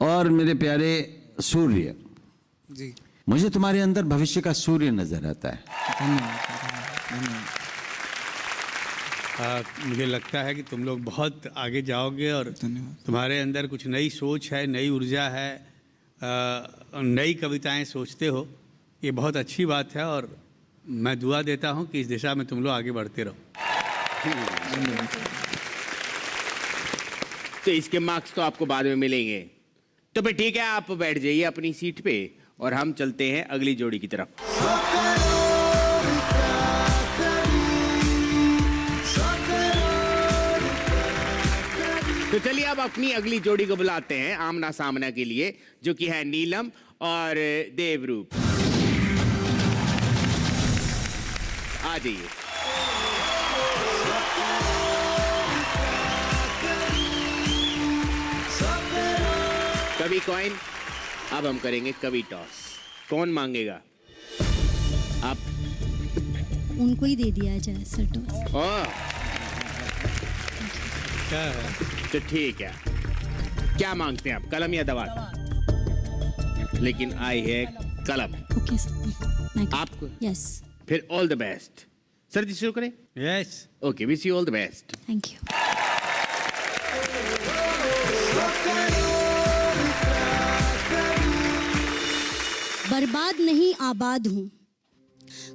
और मेरे प्यारे सूर्य जी, मुझे तुम्हारे अंदर भविष्य का सूर्य नजर आता है। मुझे लगता है कि तुम लोग बहुत आगे जाओगे और तुम्हारे अंदर कुछ नई सोच है, नई ऊर्जा है, नई कविताएं सोचते हो। ये बहुत अच्छी बात है और मैं दुआ देता हूँ कि इस दिशा में तुम लोग आगे बढ़ते रहो। तो इसके मार्क्स तो आपको बाद में मिलेंगे। तो फिर ठीक है, आप बैठ जाइए अपनी सीट पे और हम चलते हैं अगली जोड़ी की तरफ। तो चलिए अब अपनी अगली जोड़ी को बुलाते हैं आमना सामना के लिए, जो कि है नीलम और देवरूप। आ जाइए। कवि कॉइन, अब हम करेंगे कवि टॉस। कौन मांगेगा? आप। उनको ही दे दिया जाए सर टॉस। ओह, क्या है? तो ठीक है, क्या मांगते हैं आप, कलम या दवा? लेकिन आई है कलम। Okay sir. आपको? यस। फिर ऑल द बेस्ट। सर जी शुरू करें। Yes. Okay, wish you all the best. Thank you. बर्बाद नहीं आबाद हूँ,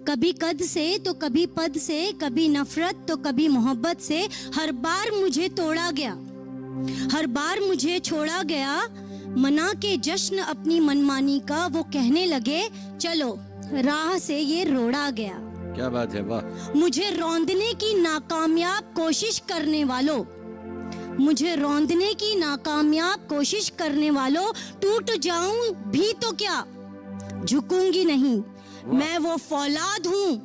कभी कद से तो कभी पद से, कभी नफरत तो कभी मोहब्बत से। हर बार मुझे तोड़ा गया, हर बार मुझे छोड़ा गया। मना के जश्न अपनी मनमानी का, वो कहने लगे चलो राह से ये रोड़ा गया। क्या बात है, वाह। मुझे रौंदने की नाकामयाब कोशिश करने वालों, मुझे रौंदने की नाकामयाब कोशिश करने वालों, टूट जाऊं भी तो क्या, झुकूंगी नहीं। मैं वो फौलाद हूँ,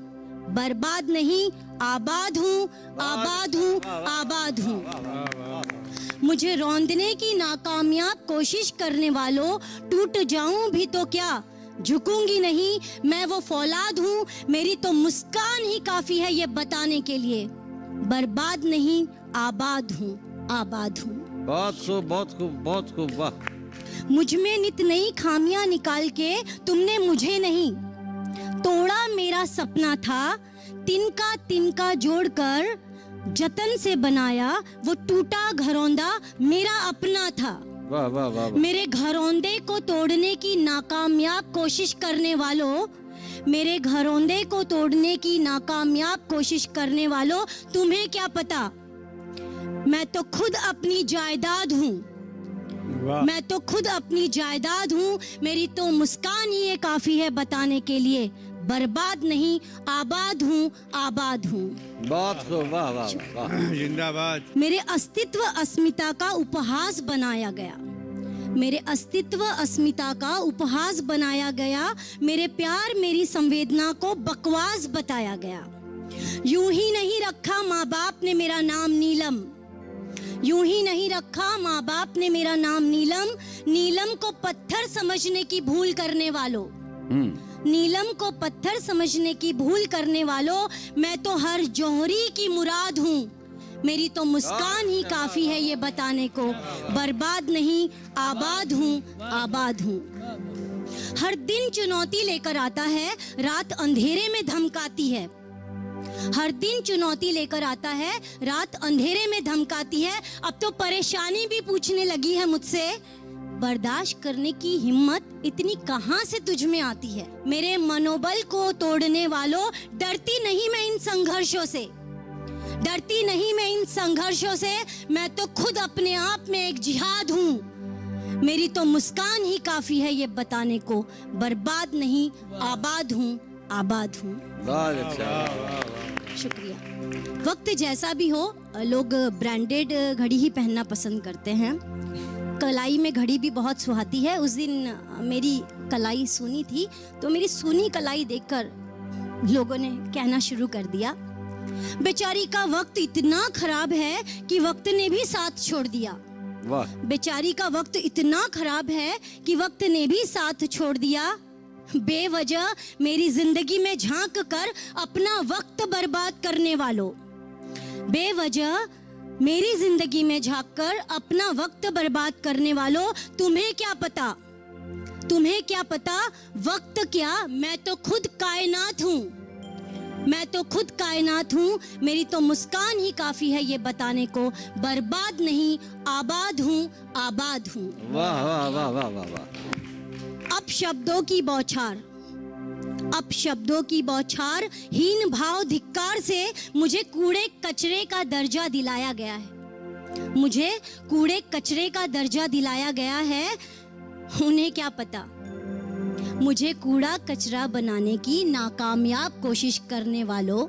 बर्बाद नहीं आबाद हूँ, आबाद हूँ, आबाद हूँ। मुझे रौंदने की नाकामयाब कोशिश करने वालों, टूट जाऊं भी तो क्या, झुकूंगी नहीं। मैं वो फौलाद हूँ, मेरी तो मुस्कान ही काफी है ये बताने के लिए। बर्बाद नहीं आबाद हूँ, आबाद हूँ। बहुत खूब, बहुत खूब, बहुत खूब, वाह। मुझ में नित नई खामियां निकाल के तुमने मुझे नहीं तोड़ा। मेरा सपना था तिनका तिनका जोड़कर जतन से बनाया, वो टूटा घरौंदा मेरा अपना था। वाह वाह वाह। मेरे घरौंदे को तोड़ने की नाकामयाब कोशिश करने वालों, मेरे घरौंदे को तोड़ने की नाकामयाब कोशिश करने वालों, तुम्हें क्या पता मैं तो खुद अपनी जायदाद हूँ, मैं तो खुद अपनी जायदाद हूँ। मेरी तो मुस्कान ही ये काफी है बताने के लिए। बर्बाद नहीं, आबाद हूँ, आबाद हूँ। बहुत खूब, वाह वाह वाह। जिंदाबाद। मेरे अस्तित्व अस्मिता का उपहास बनाया गया, मेरे अस्तित्व अस्मिता का उपहास बनाया गया, मेरे प्यार मेरी संवेदना को बकवास बताया गया। यूं ही नहीं रखा माँ बाप ने मेरा नाम नीलम, यूं ही नहीं रखा माँ बाप ने मेरा नाम नीलम। नीलम को पत्थर समझने की भूल करने वालों, नीलम को पत्थर समझने की भूल करने वालों, मैं तो हर जौहरी की मुराद हूँ। मेरी तो मुस्कान ही काफी है ये बताने को, बर्बाद नहीं, आबाद हूँ, आबाद हूँ। हर दिन चुनौती लेकर आता है, रात अंधेरे में धमकाती है। हर दिन चुनौती लेकर आता है, रात अंधेरे में धमकाती है। अब तो परेशानी भी पूछने लगी है मुझसे, बर्दाश्त करने की हिम्मत इतनी कहाँ से तुझ में आती है। मेरे मनोबल को तोड़ने वालों, डरती नहीं मैं इन संघर्षों से, डरती नहीं मैं इन संघर्षों से। मैं तो खुद अपने आप में एक जिहाद हूँ। मेरी तो मुस्कान ही काफी है ये बताने को, बर्बाद नहीं, आबाद हूँ, आबाद हूँ। बहुत अच्छा। शुक्रिया। वक्त जैसा भी हो, लोग ब्रांडेड घड़ी ही पहनना पसंद करते हैं। कलाई में घड़ी भी बहुत सुहाती है। उस दिन मेरी कलाई सूनी थी, तो मेरी सूनी कलाई देखकर लोगों ने कहना शुरू कर दिया, बेचारी का वक्त इतना खराब है कि वक्त ने भी साथ छोड़ दिया। वाह। बेचारी का वक्त इतना खराब है कि वक्त ने भी साथ छोड़ दिया। बेवजह मेरी जिंदगी में झांक कर अपना वक्त बर्बाद करने वालों, बेवजह मेरी जिंदगी में झांक कर अपना वक्त बर्बाद करने वालों, तुम्हें क्या पता, तुम्हें क्या पता वक्त क्या, मैं तो खुद कायनात हूँ, मैं तो खुद कायनात हूँ। मेरी तो मुस्कान ही काफी है ये बताने को, बर्बाद नहीं, आबाद हूँ, आबाद हूँ। वाह वाह वाह वाह वाह वाह। अब शब्दों की बौछार, अब शब्दों की बौछार, हीन भाव धिक्कार से मुझे कूड़े कचरे का दर्जा दिलाया गया है, मुझे कूड़े कचरे का दर्जा दिलाया गया है। उन्हें क्या पता, मुझे कूड़ा कचरा बनाने की नाकामयाब कोशिश करने वालों,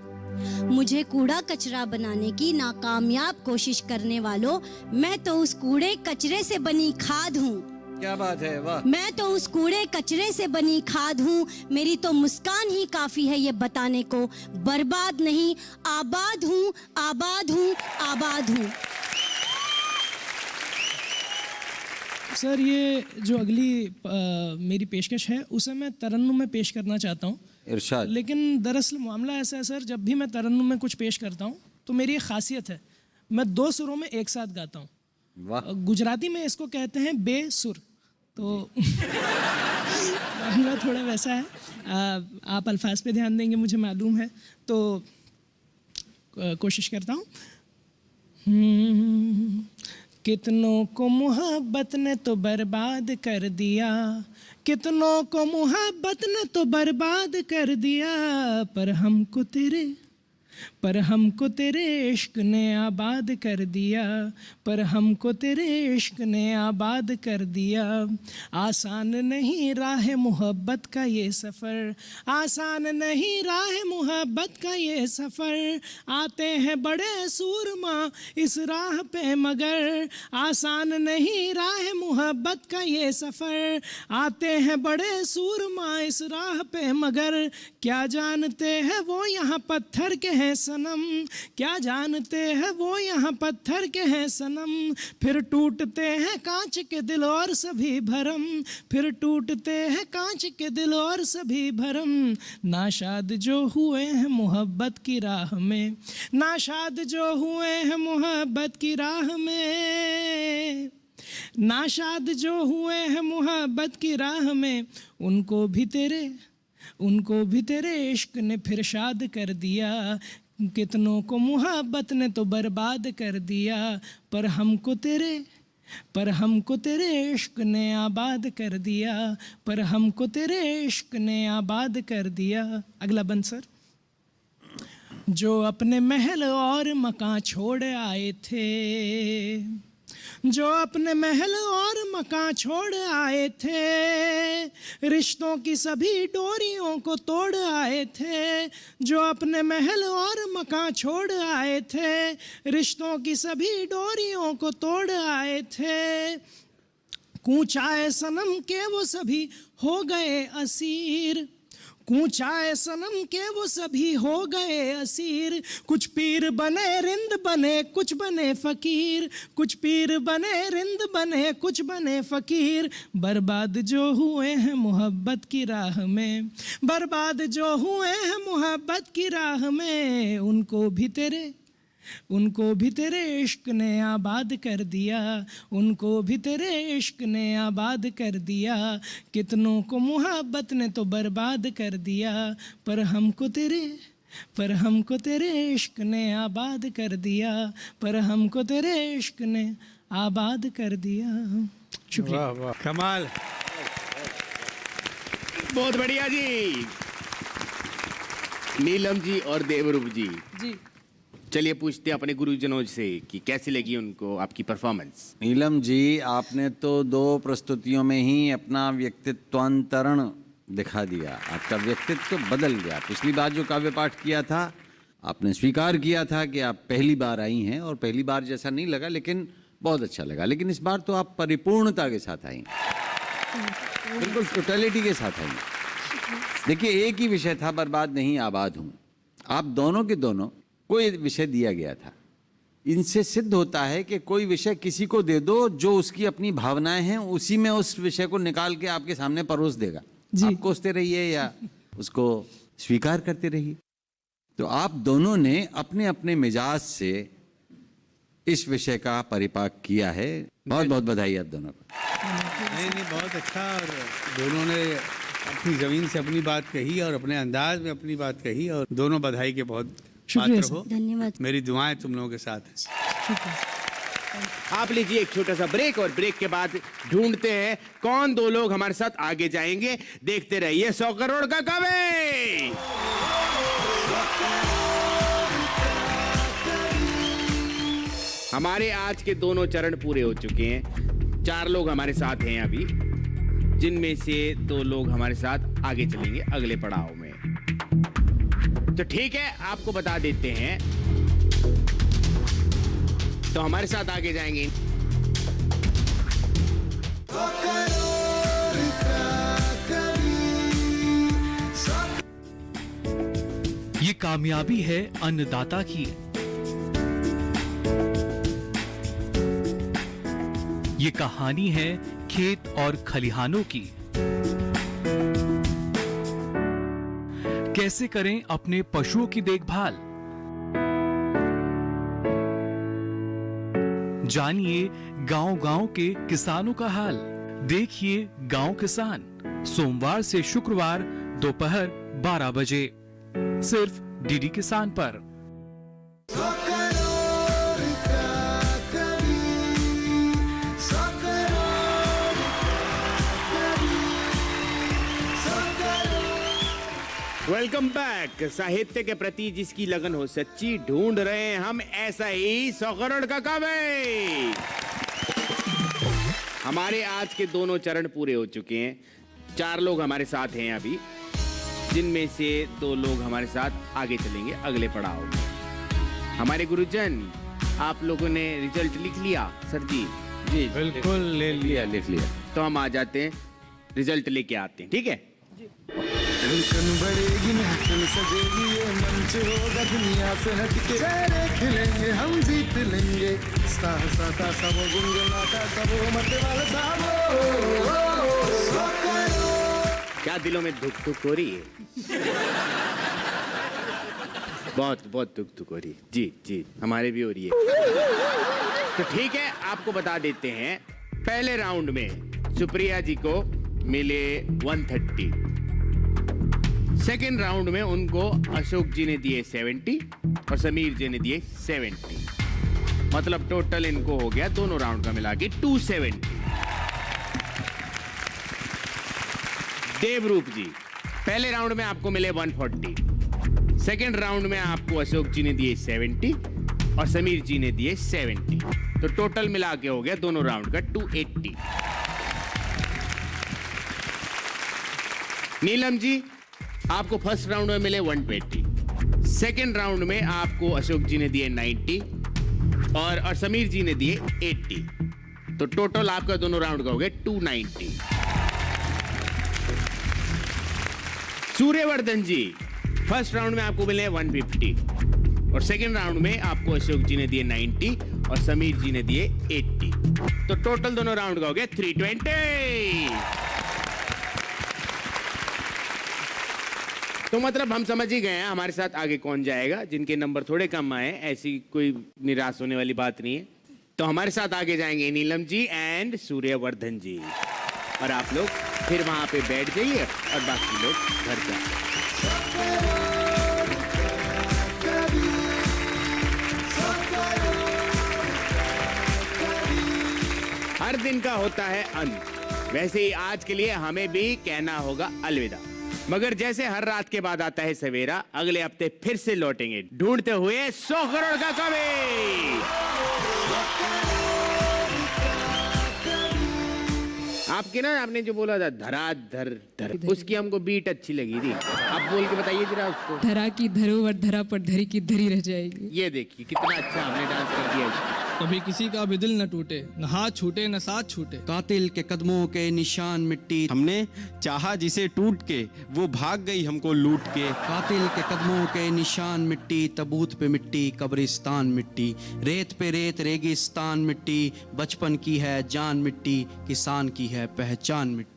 मुझे कूड़ा कचरा बनाने की नाकामयाब कोशिश करने वालों, मैं तो उस कूड़े कचरे से बनी खाद हूँ। क्या बात है, वाह। मैं तो उस कूड़े कचरे से बनी खाद हूँ। मेरी तो मुस्कान ही काफी है ये बताने को, बर्बाद नहीं, आबाद हूँ, आबाद हूँ, आबाद हूँ। सर, ये जो अगली मेरी पेशकश है उसे मैं तरन्नुम में पेश करना चाहता हूँ। इरशाद। लेकिन दरअसल मामला ऐसा है सर, जब भी मैं तरन्नुम में कुछ पेश करता हूँ तो मेरी एक खासियत है, मैं 2 सुरों में एक साथ गाता हूँ। वाह। गुजराती में इसको कहते हैं बेसुर, तो मामला थोड़ा वैसा है। आप अल्फाज पे ध्यान देंगे मुझे मालूम है, तो कोशिश करता हूँ। कितनों को मोहब्बत ने तो बर्बाद कर दिया, कितनों को मोहब्बत ने तो बर्बाद कर दिया, पर हमको तेरे इश्क ने आबाद कर दिया, पर हमको तेरे इश्क ने आबाद कर दिया। आसान नहीं राह मोहब्बत का ये सफ़र, आसान नहीं राह मोहब्बत का ये सफ़र, आते हैं बड़े सूरमा इस राह पे मगर, आसान नहीं राह मोहब्बत का ये सफ़र, आते हैं बड़े सूरमा इस राह पे मगर, क्या जानते हैं वो यहाँ पत्थर के हैं सनम, क्या जानते हैं वो यहाँ पत्थर के हैं सनम, फिर टूटते हैं कांच के दिल और सभी भरम, फिर टूटते हैं कांच के दिल और सभी भरम। नाशाद जो हुए हैं मोहब्बत की राह में, नाशाद जो हुए हैं मोहब्बत की राह में, नाशाद जो हुए हैं मोहब्बत की राह में, उनको भी तेरे इश्क ने फिर शाद कर दिया। कितनों को मोहब्बत ने तो बर्बाद कर दिया, पर हमको तेरे इश्क ने आबाद कर दिया, पर हमको तेरे इश्क ने आबाद कर दिया। अगला बंद सर। जो अपने महल और मकान छोड़ आए थे, जो अपने महल और मकान छोड़ आए थे, रिश्तों की सभी डोरियों को तोड़ आए थे। जो अपने महल और मकान छोड़ आए थे, रिश्तों की सभी डोरियों को तोड़ आए थे। कूचाए सनम के वो सभी हो गए असीर, कूचाए सनम के वो सभी हो गए असीर। कुछ पीर बने रिंद बने, कुछ बने फकीर, कुछ पीर बने रिंद बने, कुछ बने फकीर। बर्बाद जो हुए हैं मोहब्बत की राह में, बर्बाद जो हुए हैं मोहब्बत की राह में, उनको भी तेरे इश्क ने आबाद कर दिया, उनको भी तेरे इश्क ने आबाद कर दिया। कितनों को मोहब्बत ने तो बर्बाद कर दिया, पर हमको तेरे इश्क ने आबाद कर दिया, पर हमको तेरे इश्क ने आबाद कर दिया। शुक्रिया। वाह वाह, कमाल। बहुत बढ़िया जी। नीलम जी और देवरूप जी, चलिए पूछते हैं अपने गुरुजनों से कि कैसी लगी उनको आपकी परफॉर्मेंस। नीलम जी, आपने तो 2 प्रस्तुतियों में ही अपना व्यक्तित्वांतरण दिखा दिया। आपका व्यक्तित्व बदल गया। पिछली बार जो काव्य पाठ किया था, आपने स्वीकार किया था कि आप पहली बार आई हैं और पहली बार जैसा नहीं लगा, लेकिन बहुत अच्छा लगा। लेकिन इस बार तो आप परिपूर्णता के साथ आई, बिल्कुल टोटलिटी के साथ आई। देखिए, एक ही विषय था, बर्बाद नहीं आबाद हूँ। आप दोनों के दोनों कोई विषय दिया गया था। इनसे सिद्ध होता है कि कोई विषय किसी को दे दो जो उसकी अपनी भावनाएं हैं, उसी में उस विषय को निकाल के आपके सामने परोस देगा। आप कोसते रहिए या उसको स्वीकार करते रहिए। तो आप दोनों ने अपने अपने मिजाज से इस विषय का परिपाक किया है। बहुत बहुत बधाई आप दोनों को। नहीं, बहुत अच्छा। और दोनों ने अपनी ज़मीन से अपनी बात कही और अपने अंदाज में अपनी बात कही, और दोनों बधाई के बहुत पात्र हो। धन्यवाद। मेरी दुआएं तुम लोगों के साथ हैं। आप लीजिए एक छोटा सा ब्रेक, और ब्रेक के बाद ढूंढते हैं कौन 2 लोग हमारे साथ आगे जाएंगे। देखते रहिए 100 करोड़ का काव्य। हमारे आज के दोनों चरण पूरे हो चुके हैं। 4 लोग हमारे साथ हैं अभी, जिनमें से 2 लोग हमारे साथ आगे चलेंगे अगले पड़ाव में। तो ठीक है, आपको बता देते हैं। तो हमारे साथ आगे जाएंगे ये कामयाबी है अन्नदाता की, ये कहानी है खेत और खलिहानों की। कैसे करें अपने पशुओं की देखभाल, जानिए गांव-गांव के किसानों का हाल। देखिए गांव किसान, सोमवार से शुक्रवार दोपहर 12 बजे सिर्फ डीडी किसान पर। Welcome back. साहित्य के प्रति जिसकी लगन हो सच्ची, ढूंढ रहे हैं हम ऐसा ही 100 करोड़ का काव्य। हमारे आज के दोनों चरण पूरे हो चुके हैं। 4 लोग हमारे साथ हैं अभी, जिनमें से 2 लोग हमारे साथ आगे चलेंगे अगले पड़ाव में। हमारे गुरुजन, आप लोगों ने रिजल्ट लिख लिया? सर जी जी बिल्कुल लिख लिया। तो हम आ जाते हैं, रिजल्ट लेके आते हैं। ठीक है, बढ़ेगी, महफिल सजेगी, ये मंच होगा दुनिया से हटके, चेहरे खिलेंगे, हम जीत लेंगे। साता सबो गुनगुनाता सबो मत वाला सबो। क्या दिलों में धुक धुक हो रही है? बहुत बहुत धुक धुक हो रही है। जी जी, हमारे भी हो रही है। तो ठीक है, आपको बता देते हैं। पहले राउंड में सुप्रिया जी को मिले 130। सेकेंड राउंड में उनको अशोक जी ने दिए 70 और समीर जी ने दिए 70। मतलब टोटल इनको हो गया दोनों राउंड का मिला के 270। देवरूप जी, पहले राउंड में आपको मिले 140। सेकेंड राउंड में आपको अशोक जी ने दिए 70 और समीर जी ने दिए 70। तो टोटल मिला के हो गया दोनों राउंड का 280। नीलम जी, आपको फर्स्ट राउंड में मिले 120, सेकेंड राउंड में आपको अशोक जी ने दिए 90 और समीर जी ने दिए 80। तो टोटल आपका दोनों राउंड का हो गया 290। सूर्यवर्धन जी, फर्स्ट राउंड में आपको मिले 150 और सेकेंड राउंड में आपको अशोक जी ने दिए 90 और समीर जी ने दिए 80। तो टोटल दोनों राउंड का हो गया 320। तो मतलब हम समझ ही गए हैं हमारे साथ आगे कौन जाएगा। जिनके नंबर थोड़े कम आए, ऐसी कोई निराश होने वाली बात नहीं है। तो हमारे साथ आगे जाएंगे नीलम जी एंड सूर्यवर्धन जी, और आप लोग फिर वहां पे बैठ जाइए और बाकी लोग घर जाइए। हर दिन का होता है अंत, वैसे ही आज के लिए हमें भी कहना होगा अलविदा। मगर जैसे हर रात के बाद आता है सवेरा, अगले हफ्ते फिर से लौटेंगे ढूंढते हुए 100 करोड़ का कवि। आपके ना, आपने जो बोला था धराधर धर, उसकी हमको बीट अच्छी लगी थी। आप बोल के बताइए जरा उसको। धरा की धरोहर धरा पर धरी की धरी रह जाएगी। ये देखिए कितना अच्छा हमने डांस कर दिया इसको। कभी किसी का भी दिल न टूटे, न हाथ छूटे न साथ छूटे। कातिल के कदमों के निशान मिट्टी, हमने चाहा जिसे टूट के, वो भाग गई हमको लूट के। कातिल के कदमों के निशान मिट्टी, तबूत पे मिट्टी कब्रिस्तान मिट्टी, रेत पे रेत रेगिस्तान मिट्टी, बचपन की है जान मिट्टी, किसान की है पहचान मिट्टी।